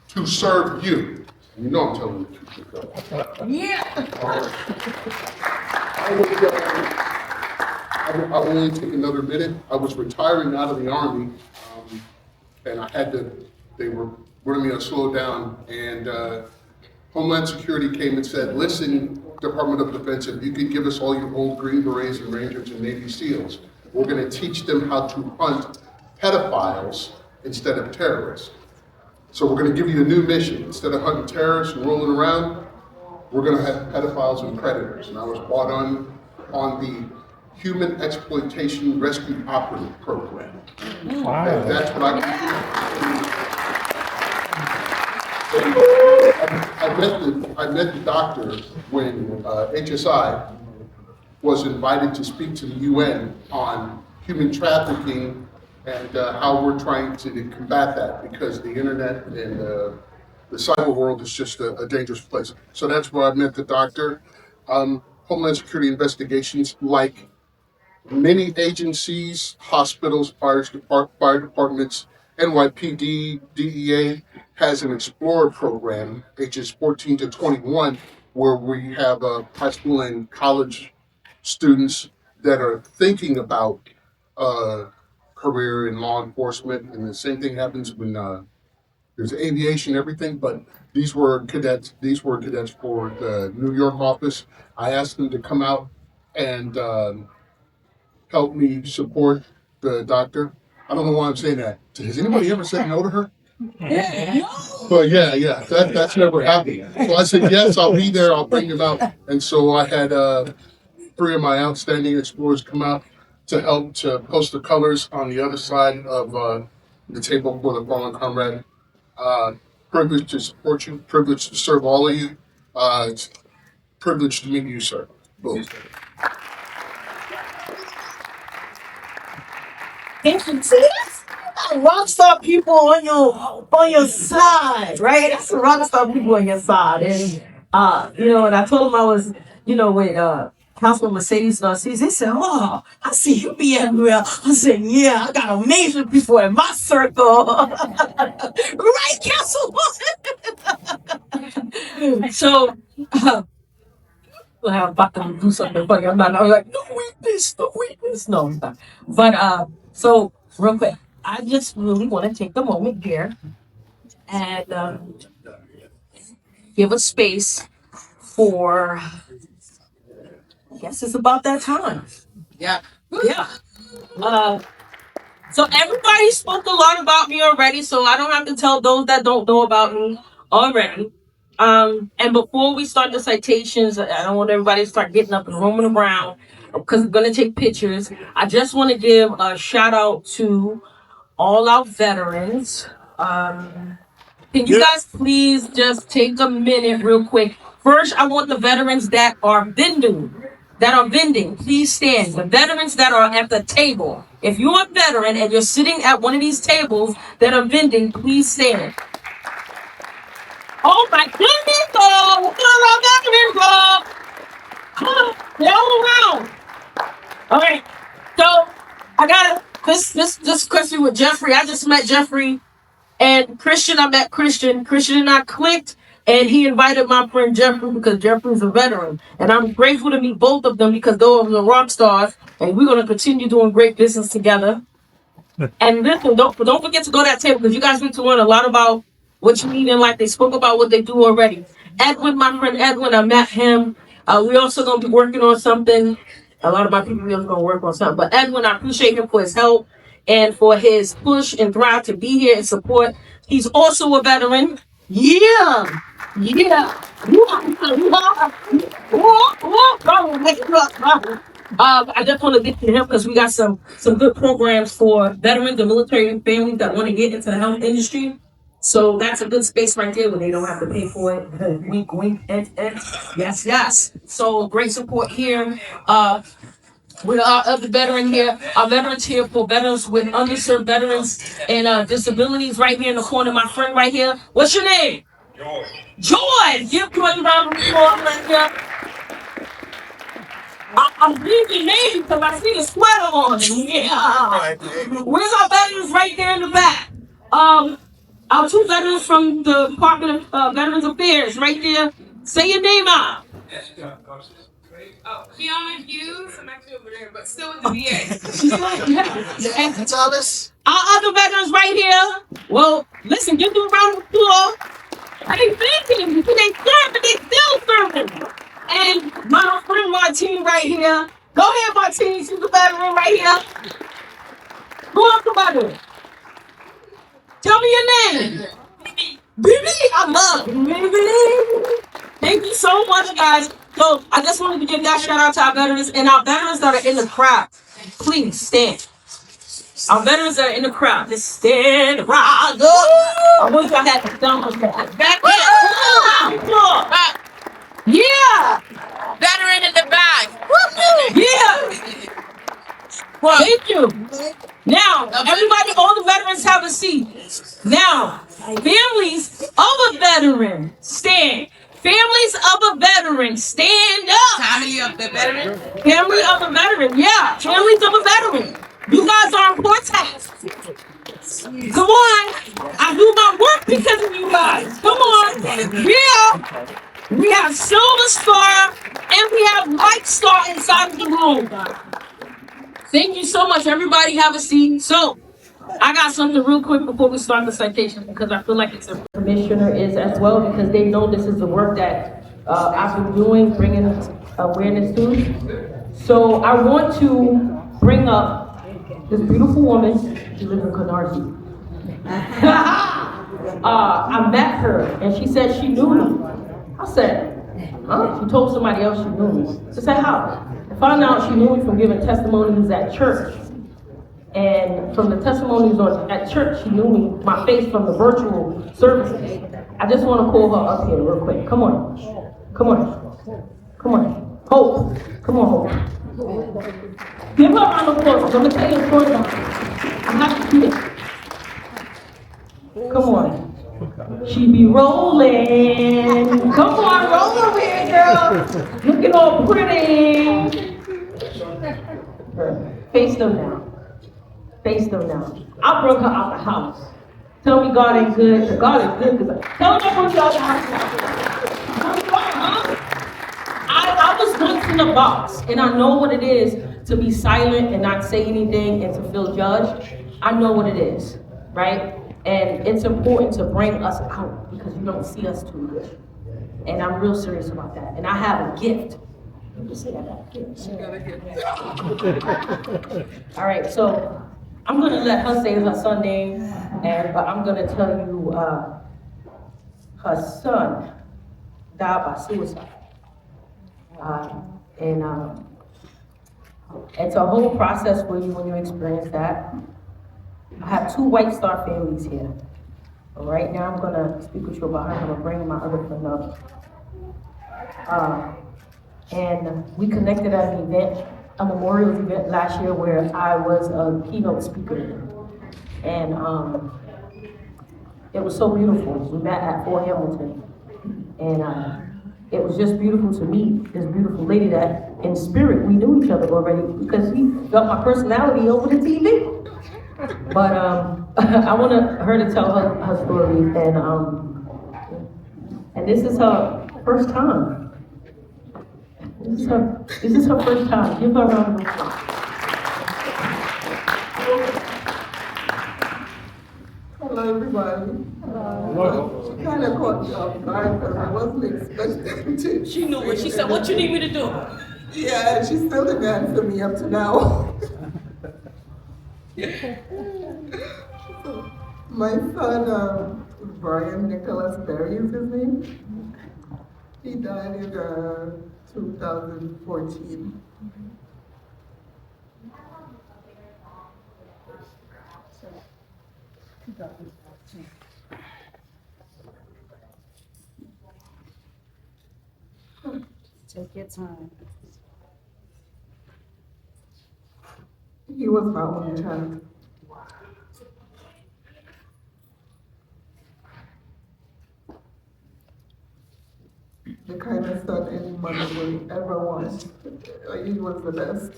to serve you. You know I'm telling you the truth. Yeah. I will only take another minute. I was retiring out of the Army, and I had to, they were wanting me to slow down, and Homeland Security came and said, listen, Department of Defense, if you could give us all your old Green Berets and Rangers and Navy SEALs, we're gonna teach them how to hunt pedophiles instead of terrorists. So we're gonna give you a new mission. Instead of hunting terrorists and rolling around, we're gonna have pedophiles and predators. And I was brought on the Human Exploitation Rescue Operative Program. Wow. And that's what I met the doctor when HSI was invited to speak to the UN on human trafficking and how we're trying to combat that, because the internet and the cyber world is just a dangerous place. So that's where I met the doctor. Homeland Security Investigations, like many agencies, hospitals, fire departments, NYPD, DEA, has an Explorer program, ages 14 to 21, where we have high school and college students that are thinking about career in law enforcement. And the same thing happens when there's aviation, everything, but these were cadets for the New York office. I asked them to come out and help me support the doctor. I don't know why I'm saying that. Has anybody ever said no to her? Yeah. But yeah, that's never happened. So I said, yes, I'll be there, I'll bring them out. And so I had 3 of my outstanding explorers come out to help to post the colors on the other side of the table for the fallen comrade. Privileged to support you, privileged to serve all of you, it's privileged to meet you, sir. Boom. See, that's rock star people on your side, right? That's the rock star people on your side. And and I told them I was, with Councilman Mercedes Narcisse. They said, "Oh, I see you be everywhere." I said, "Yeah, I got amazing people in my circle." Right, Councilman? So I'm about to do something funny. I was like, no weakness, no. I'm not. But so real quick, I just really want to take the moment here and give a space for. I guess it's about that time. Yeah. So everybody spoke a lot about me already, so I don't have to tell those that don't know about me already. And before we start the citations, I don't want everybody to start getting up and roaming around because I'm going to take pictures. I just want to give a shout out to all our veterans. Can you guys please just take a minute real quick? First, I want the veterans that are vending, please stand. The veterans that are at the table. If you're a veteran and you're sitting at one of these tables that are vending, please stand. Oh my goodness, oh, they're all around. All right, so I got this question with Jeffrey. I just met Jeffrey, and Christian, I met Christian. Christian and I clicked, and he invited my friend Jeffrey because Jeffrey's a veteran. And I'm grateful to meet both of them because those are the rock stars, and we're going to continue doing great business together. And listen, don't forget to go to that table because you guys need to learn a lot about what you need in life. They spoke about what they do already. Edwin, my friend Edwin, I met him. We also going to be working on something. a lot of my people here is going to work on something. But Edwin, I appreciate him for his help and for his push and drive to be here and support. He's also a veteran. Yeah. I just want to get to him because we got some good programs for veterans and military and families that want to get into the health industry. So that's a good space right there where they don't have to pay for it. Wink, wink, and yes. So great support here. With our other veteran here, our veterans here for veterans with underserved veterans and disabilities right here in the corner. My friend right here. What's your name? Joy. Give Joy a round of applause right here. I'm bleeding name because I see the sweater on. Yeah. Where's our veterans right there in the back? Our two veterans from the Department of Veterans Affairs right there. Say your name out. Kiana Hughes, I'm actually over there, but still with the VA. She's like, yeah. And tell us. Our other veterans right here. Well, listen, give them a round of applause. I ain't thinking, they serving, they still serving. And my friend Martine right here. Go ahead, Martine, she's the veteran right here. Who else about it? Tell me your name. Bibi, I love you, Bibi. Thank you so much, guys. So I just wanted to give that shout out to our veterans and our veterans that are in the crowd. Please stand. Our veterans that are in the crowd, just stand around. I wish I had the thumb of that. Back here. Yeah. Veteran in the back. Yeah. Well, thank you. Now, everybody, all the veterans have a seat. Now, families of a veteran, stand. Families of a veteran, stand up. Family of the veteran? Family of a veteran, yeah. Families of a veteran. You guys are important. Come on. I do my work because of you guys. Come on. Yeah. We have Silver Star and we have White Star inside of the room. Thank you so much. Everybody have a seat. So, I got something real quick before we start the citation because I feel like it's a commissioner is as well because they know this is the work that I've been doing, bringing awareness to. So I want to bring up this beautiful woman. She lives in Canarsie. I met her and she said she knew me. I said, huh? She told somebody else she knew me. She said, how? I found out she knew me from giving testimonies at church. And from the testimonies at church, she knew me, my face from the virtual services. I just want to call her up here real quick. Come on. Hope. Come on, Hope. Give her a round of applause. I'm going to tell you a story about her. I have to do it. Come on. She be rolling. Come on, roll over here, girl. Looking all pretty. Face them down. Face them now. I brought her out the house. Tell me God ain't good, because God is good. Tell me I brought you out the house. I was once in a box, and I know what it is to be silent and not say anything and to feel judged. I know what it is, right? And it's important to bring us out because you don't see us too much. And I'm real serious about that. And I have a gift. You say I got a gift. All right, so I'm going to let her say her son's name, but I'm going to tell you her son died by suicide. It's a whole process for you when you experience that. I have 2 White Star families here. Right now I'm going to speak with you about her. I'm going to bring my other friend up. And we connected at an event, a memorial event last year where I was a keynote speaker. And it was so beautiful. We met at Fort Hamilton. And it was just beautiful to meet this beautiful lady that in spirit we knew each other already because she felt my personality over the TV. But I want her to tell her story. And this is her first time. This is her first time. Give her a round of applause. Hello, everybody. She kind of caught me off guard because I wasn't expecting to. She knew it. She said, what you need me to do? Yeah, and she still didn't answer me up to now. My son, Brian Nicholas Berry is his name. He died in 2014. Take your time. He was my only child. The kind of son any mother would ever want. He was the best.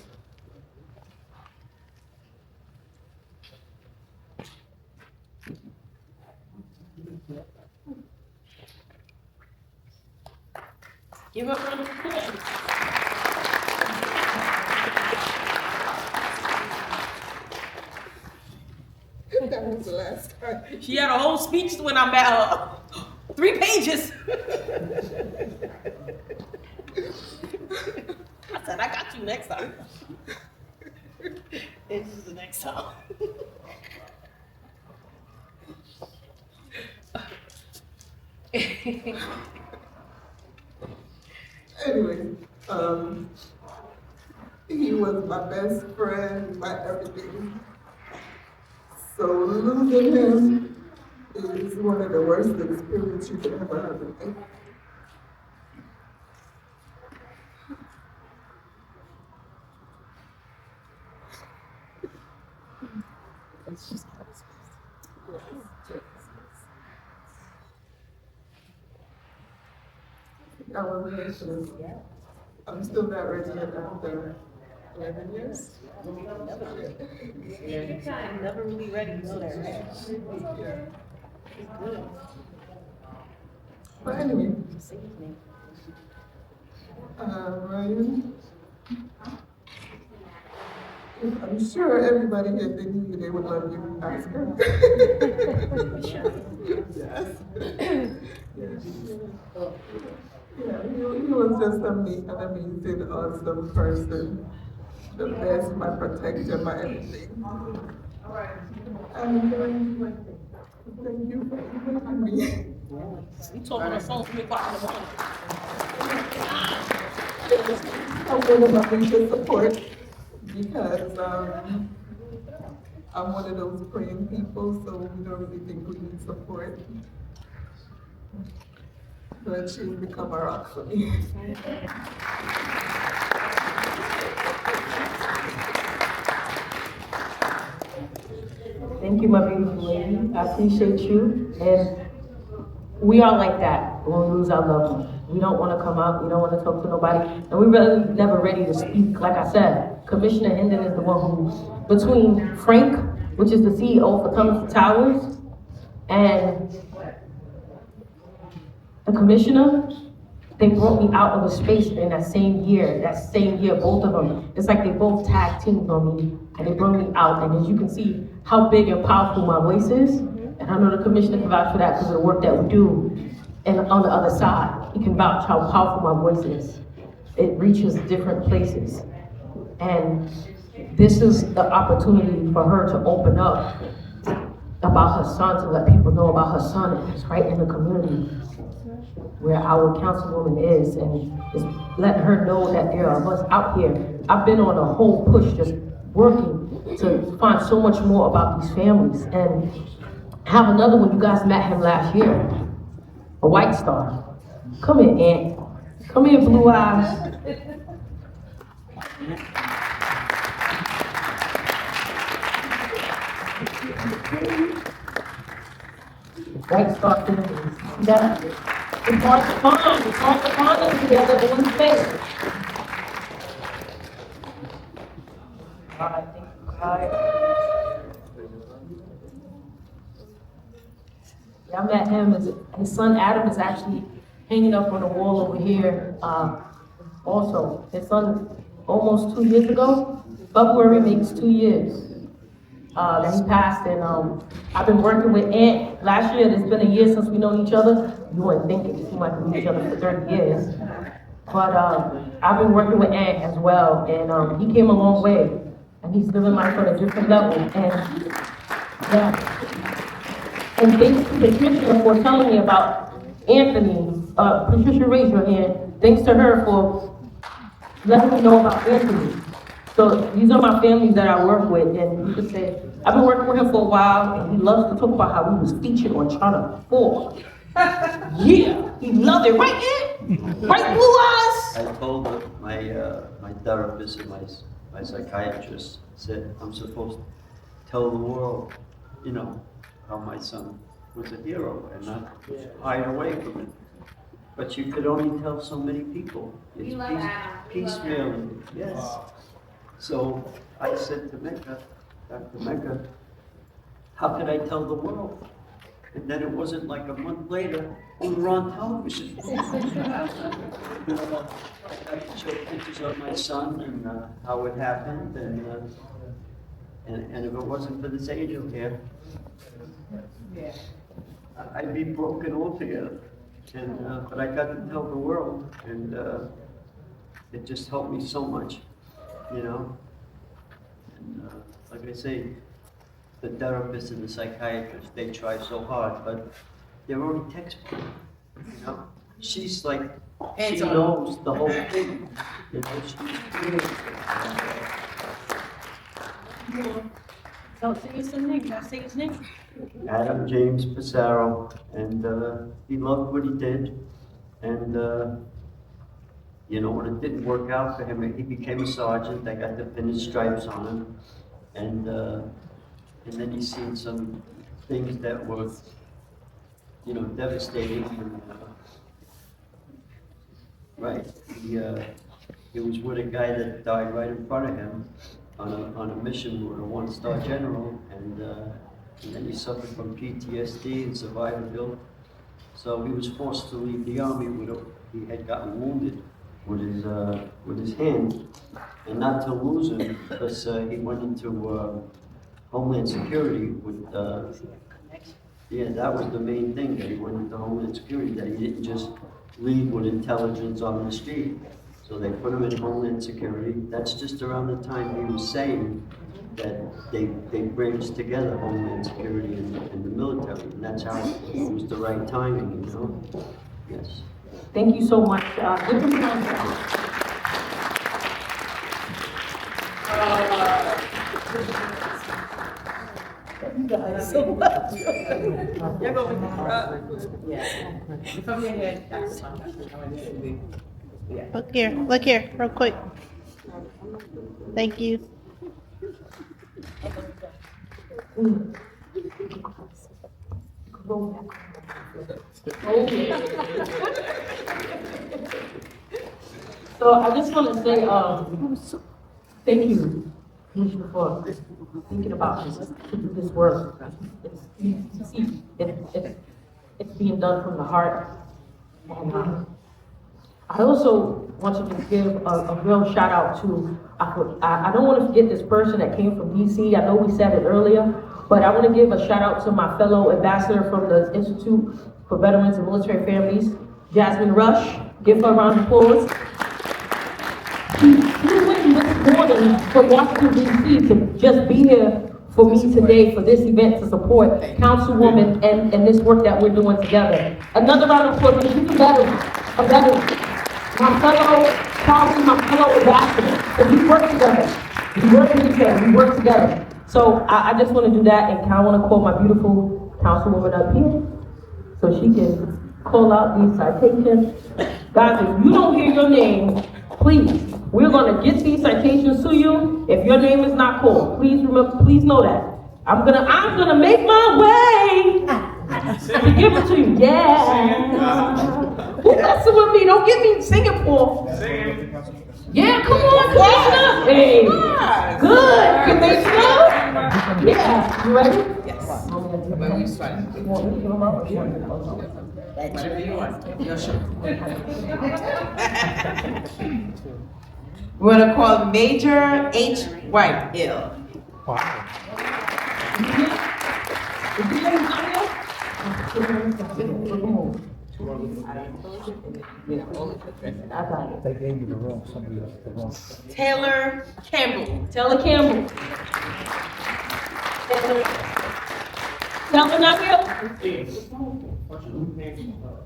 Give up on the applause. That was the last time. She had a whole speech when I met her. 3 pages. I said, I got you next time. This is the next time. Anyway, he was my best friend, my everything. So losing him is one of the worst experiences you could ever have in life. It's just I wasn't ready for this. I'm still not ready yet after 11 years. I'm never really ready to learn. Yeah. But anyway, Ryan, I'm sure everybody here, they knew you, they would love you. Ask her. Yes. Yeah, he was just an amazing, awesome person. The best, my protector, my everything. And thank you for inviting me. We talk on the phone 3 o'clock in the morning. I'm really loving the support because I'm one of those praying people, so we don't really think we need support. But she's become a rock for me. Thank you, my beautiful lady. I appreciate you. And we are like that when we lose our loved one. We don't want to come out. We don't want to talk to nobody. And we're really never ready to speak. Like I said, Commissioner Hendon is the one who, between Frank, which is the CEO for Thomas Towers, and the commissioner, they brought me out of a space in that same year, both of them. It's like they both tag teamed on me and they brought me out. And as you can see how big and powerful my voice is, and I know the commissioner can vouch for that because of the work that we do. And on the other side, he can vouch how powerful my voice is. It reaches different places. And this is the opportunity for her to open up about her son, to let people know about her son. It's right in the community where our councilwoman is, and just letting her know that there are of us out here. I've been on a whole push just working to find so much more about these families. And have another one, you guys met him last year, a White Star. Come here, Aunt. Come here, Blue Eyes. White Star families. Yeah. It's hard to find them together in one space. All right, thank you. All right. Yeah, I met him. His son Adam is actually hanging up on the wall over here. Also, his son, almost 2 years ago, February makes 2 years that he passed. And I've been working with Aunt. Last year, it's been a year since we known each other. You wouldn't think it. We might have known each other for 30 years. But I've been working with Ant as well, and he came a long way, and he's living life on a different level. And yeah, and thanks to Patricia for telling me about Anthony. Patricia, raise your hand. Thanks to her for letting me know about Anthony. So these are my families that I work with, and you could say I've been working with him for a while, and he loves to talk about how he was featured on Channel 4. Yeah, he loved it, right, Ed? Right, Blue Eyes? I told my therapist and my psychiatrist, said I'm supposed to tell the world, you know, how my son was a hero and not hide away from it. But you could only tell so many people. It's piecemeal, yes. So I said to Mecca, Dr. Mecca, how could I tell the world? And then it wasn't like a month later, we were on television. I could show pictures of my son and how it happened, and if it wasn't for this angel here, I'd be broken altogether. And but I got to tell the world, and it just helped me so much, you know. And like I say, the therapist and the psychiatrist, they try so hard, but they're only textbook, you know. She's like, she knows the whole thing, you know. So say his name. Say his name. Adam James Pissarro, and he loved what he did, and you know, when it didn't work out for him, he became a sergeant. I got the finished stripes on him, and then he's seen some things that were, you know, devastating. And, right, he was with a guy that died right in front of him on a mission with a one-star general, and then he suffered from PTSD and survivability. So he was forced to leave the army. He had gotten wounded with his hand, and not to lose him because he went into Homeland Security with. Yeah, that was the main thing, that he went into Homeland Security, that he didn't just leave with intelligence on the street. So they put him in Homeland Security. That's just around the time he was saying that they branched together Homeland Security and the military, and that's how it was the right timing, you know? Yes. Thank you so much. You guys so much. You're gonna make me cry. Yeah. From your head, that's fine. Yeah. Look here, real quick. Thank you. So I just want to say, thank you, Commissioner, for thinking about this work. It's being done from the heart. And I also want to give a real shout out to, I don't want to forget this person that came from DC. I know we said it earlier, but I want to give a shout out to my fellow ambassador from the Institute for Veterans and Military Families, Jasmine Rush. Give her a round of applause. She went this morning from Washington, DC to just be here for me today for this event to support Councilwoman and this work that we're doing together. Another round of applause. She's a veteran. My fellow colleague, my fellow ambassador. So we work together. We work together. So I just want to do that, and I want to call my beautiful Councilwoman up here so she can call out these citations. Guys, if you don't hear your name, please, we're going to get these citations to you. If your name is not called, please know that. I'm gonna make my way to give it to you. Yeah. Who messing with me? Don't get me Singapore. Yeah, come on, Commissioner. Hey, good. You think so? Yeah. You ready? Yes. When we start. Whatever you want. You're sure. We're gonna call Major H. White Ill. Wow. They gave you the wrong, somebody else, the wrong. Taylor Campbell. Taylor Campbell. Taylor not here?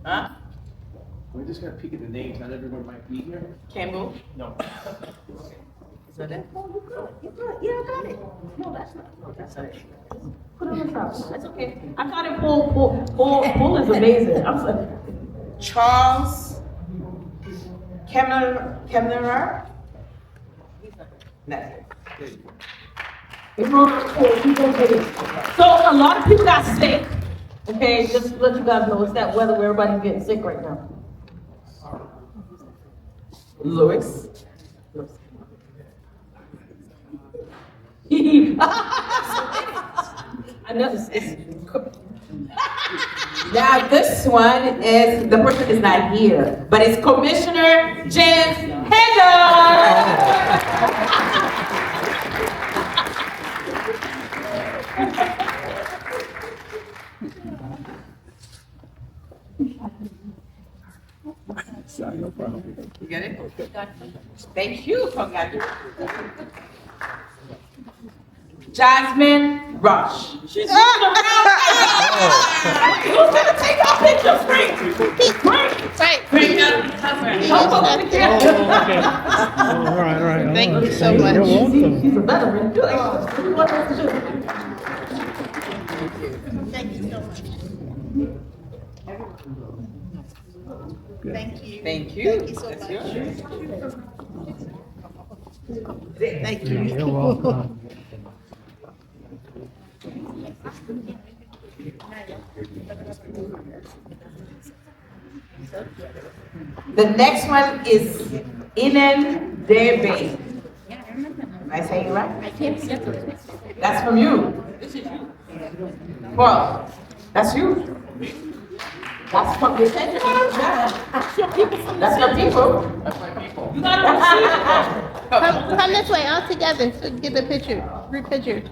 Huh? We're just gonna peek at the names, not everyone might be here. Campbell. No. Is that it? Oh, you good. You good. Yeah, I got it. No, that's not. No, that's not it. Put it on the top. That's okay. I got it. Paul is amazing. I'm sorry. Charles Kemmerer. That's it. It's on the floor. You gonna get it. So a lot of people got sick. Okay, just to let you guys know, it's that weather where everybody's getting sick right now. Lewis. I know Now, this one is, the person is not here, but it's Commissioner James Heller. No problem. You get it? Thank you. Congratulations. Jasmine Rush. She's moving around. Who's gonna take our picture? Frank. Frank. Frank. All right. Thank you so much. You're welcome. she's a veteran. Thank you so much. Thank you. Thank you. Thank you so That's much. yours. Thank you. You're welcome. The next one is Inan Debe. Am I saying it right? I can't see it. That's from you. Well, that's you. That's from the attention. That's your people. That's your people. That's my people. You gotta receive Come this way, all together, so get the picture. Group picture.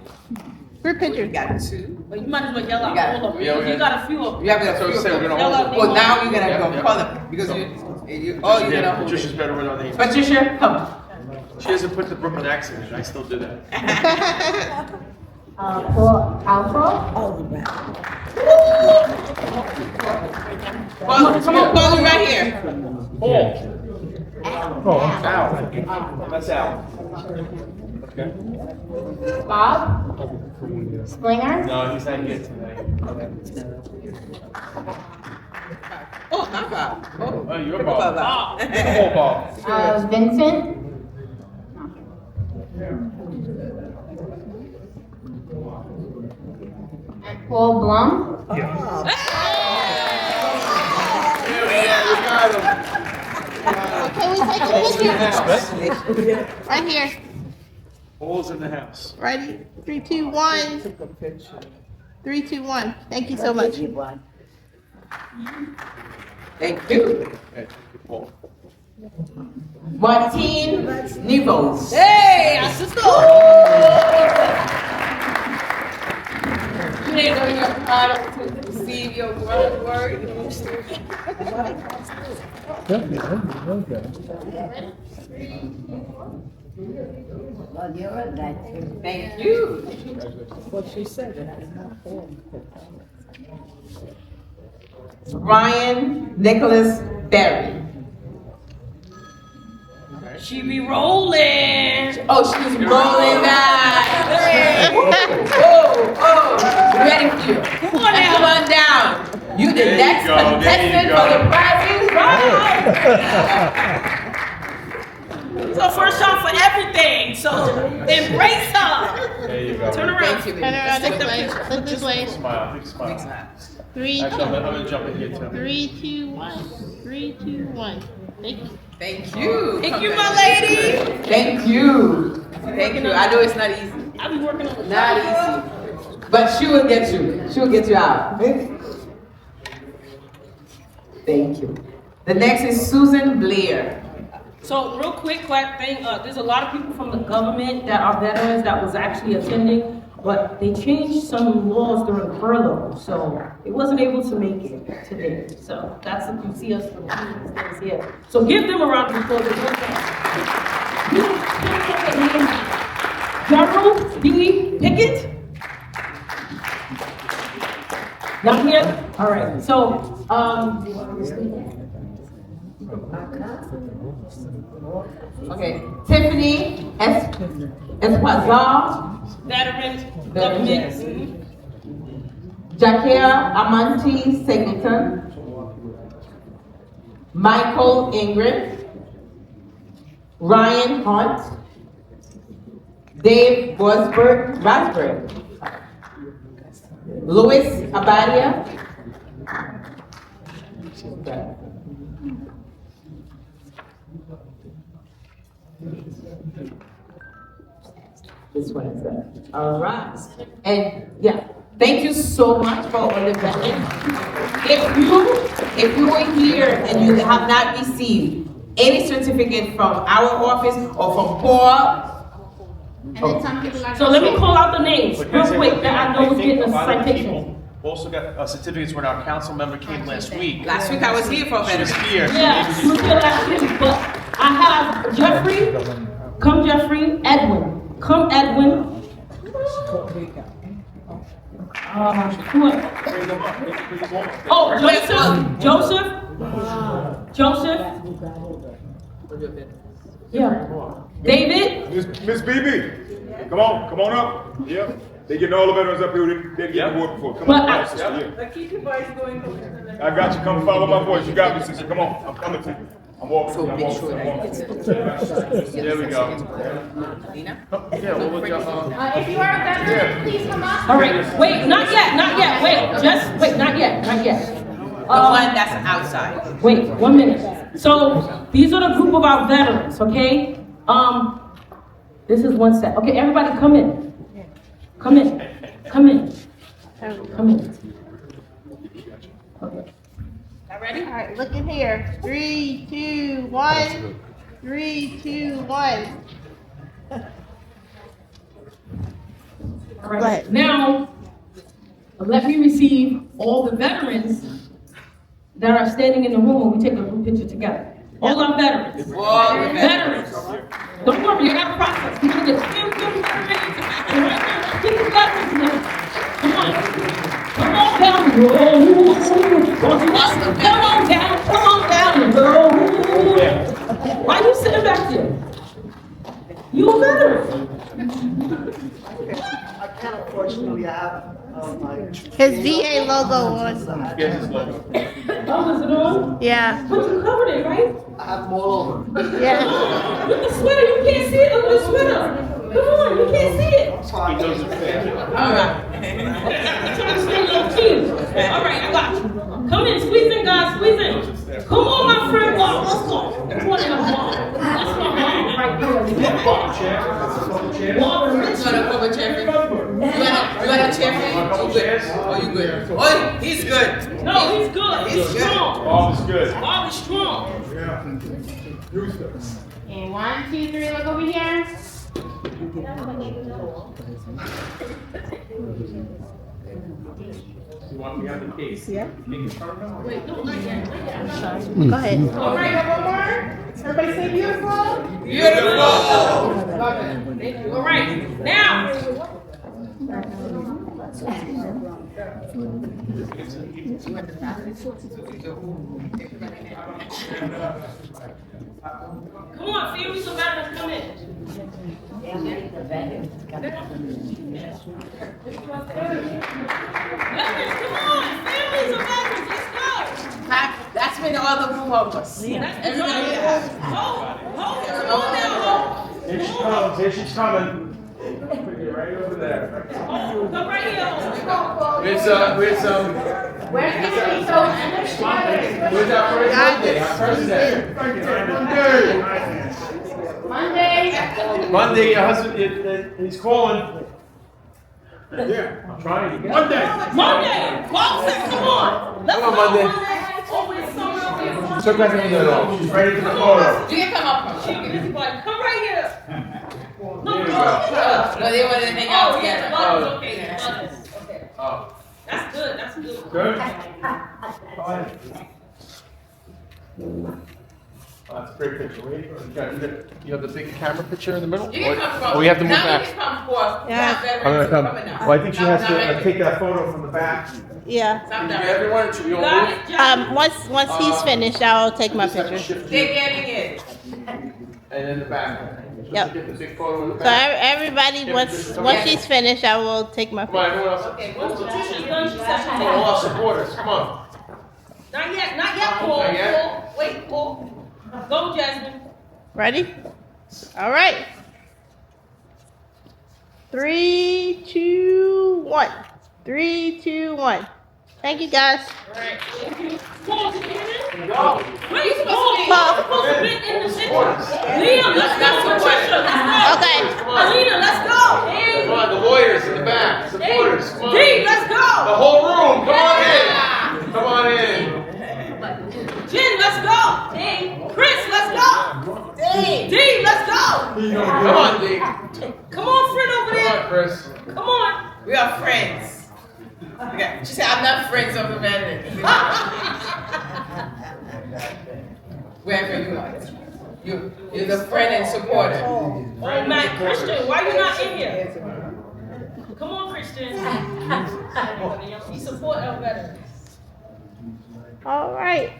Group picture. You got two. But you might as well yell out You got it. all of them. Yeah, You got a few of them. You have That's what I to said, we're gonna hold it. Well, now you're gonna Yeah, go yeah. call them because you you're gonna hold Patricia's it. better with our names. Patricia, come. She doesn't put the Brooklyn accent in, I still do that. For Alfred. Well, come on, Paul, right here. Paul. Oh, Al. That's Al. Okay. Bob? Springer? No, he's not here tonight. Oh, not Bob. Oh, you're Bob. Bob. Paul Bob. Vincent? And Paul Blum? Can we take a picture? Right here. Paul's in the house. Ready? 3, 2, 1. 3, 2, 1. Thank you so much. Thank you. Hey, Paul. Martine Nivos. Hey, sister. You ain't know you're proud to receive your word. Thank you. What she said. Ryan Nicholas Berry. She be rolling. Oh, she's rolling now. Oh, ready for you. Come on down. You the next go, contestant for the prizes, right? It's our first shot for everything, so embrace her. There you go. Turn around. Turn around this way. Look this way. Smile, big smile. 3, Actually, I'm gonna jump in here too. 3, 2, 1. 3, 2, 1. Thank you. Thank you. Thank you, my lady. Thank you. Thank you. I know it's not easy. I be working on the Not easy. But she will get you. She will get you out. Thank you. The next is Susan Blair. So real quick thing, there's a lot of people from the government that are veterans that was actually attending. but they changed some laws during furlough, so it wasn't able to make it today. So that's what you see us for these things here. So give them a round of applause. Gerald B. Pickett. Not here? All right, so, Okay, Tiffany Espazal, veteran government. Jakia Amanti Singleton, Michael Ingrid, Ryan Hunt, Dave Raspberry, Louis Abadia, this one is that. All right. And yeah, thank you so much for all the veterans. If you were here and you have not received any certificate from our office or from Paul, so let me call out the names real quick that I know was getting a citation. Also got certificates when our council member came last week. Last week I was here for a She was here. Yeah, she was here last week, but I have Jeffrey, come Jeffrey, Edwin, come Edwin. Oh, Joseph. Yeah. David. Miss BB, come on up. Yeah. They getting all the veterans up here. They get the work before. Come on, sister. Yeah. Keep your voice going. I got you. Come follow my voice. You got me, sister. Come on. I'm coming to you. I'm walking. I'm walking. There we go. Yeah, what was your, If you are a veteran, please come up. All right, wait, not yet, not yet, wait, not yet. the one that's outside. Wait, 1 minute. So these are the group of our veterans, okay? This is one set. Okay, everybody come in. Come in. Okay. All ready? All right, look in here. 3, 2, 1. 3, 2, 1. All right. Now, let me receive all the veterans that are standing in the room when we take a group picture together. All our veterans. Veterans. Don't worry, you got a process. We're gonna get few veterans. Get the veterans now. Come on. Come on down. Come on down. Why are you sitting back there? You a veteran. I can't unfortunately have my... His VA logo on. Yes, his logo. Oh, is it on? Yeah. But you covered it, right? I have them all over. Yeah. With the sweater, you can't see it under the sweater. Come on, you can't see it. He knows it's fair. All right. All right, I got you. Come in, squeeze in, guys, squeeze in. Come on, my friend, walk. Let's go. Come on in, walk. That's my mom right there. Walk. You want a chair? You want a chair? Oh, you good? Oh, he's good. No, he's good. He's strong. All is good. Bob is strong. And 1, 2, 3, look over here. You want me to have the case? Yeah. Make it sharper? Wait, no, not yet. Go ahead. All right, one more. Everybody say beautiful. Beautiful. All right, now. Come on, families of veterans, come in. Veterans, come on, families of veterans, let's go. That's been all the group of us. Everybody has. Hold now. Here she's coming. Right over there. Come right here. Where's Where can we go? where's our first Monday? Our president. Monday, your husband, he's calling. Yeah, I'm trying. Monday. Walter, come on. Let's Come on, go. Monday. Always somewhere else. Took that thing off. She's ready for the photo. You can come up. Come right here. No, we go. No, they wanted to hang out Oh, yeah, together. the buttons, okay, the buttons, okay. Oh. That's good, that's good. Good? Oh, that's a great picture. Wait, you have the big camera picture in the middle? You can come from. Or we have to move now back? You can come forth. Yeah. Veterans I'm are gonna coming come. now. Well, I think she has Not to ready. take that photo from the back. Yeah. Stop Did that. everyone? Should we all Got move? it, Jack? Once he's finished, I'll take my picture. They're getting it. And in the back. Yep. Get the big photo in the So back. everybody, once she's finished, I will take my Come on, picture. everyone else. Okay, once Patricia's done, she said she'll Come take on, all our a photo. supporters, come on. Not yet, Paul, Not yet? Paul, wait, Paul. Go, Jasmine. Ready? All right. 3, 2, 1. 3, 2, 1. Thank you, guys. Alright, thank you. Paul, did you get it? Go. Wait, Paul, you're supposed to be in the center. Liam, let's go, Patricia, let's go. Okay. Alina, let's go. Come on, the lawyers in the back, supporters, come on. D, let's go. The whole room, come on in. Come on in. Jen, let's go. D. Chris, let's go. D, let's go. Come on, D. Come on, friend over Come there. on, Chris. Come on. We are friends. Okay. She said, I'm not friends of the veterans. Wherever you are. You're the friend and supporter. Oh, man, Christian, why you not in here? Come on, Christian. We support our veterans. All right.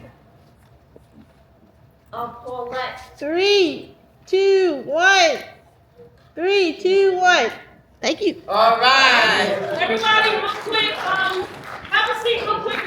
Paulette. 3, 2, 1. 3, 2, 1. Thank you. All right. Everybody, real quick, have a seat real quick.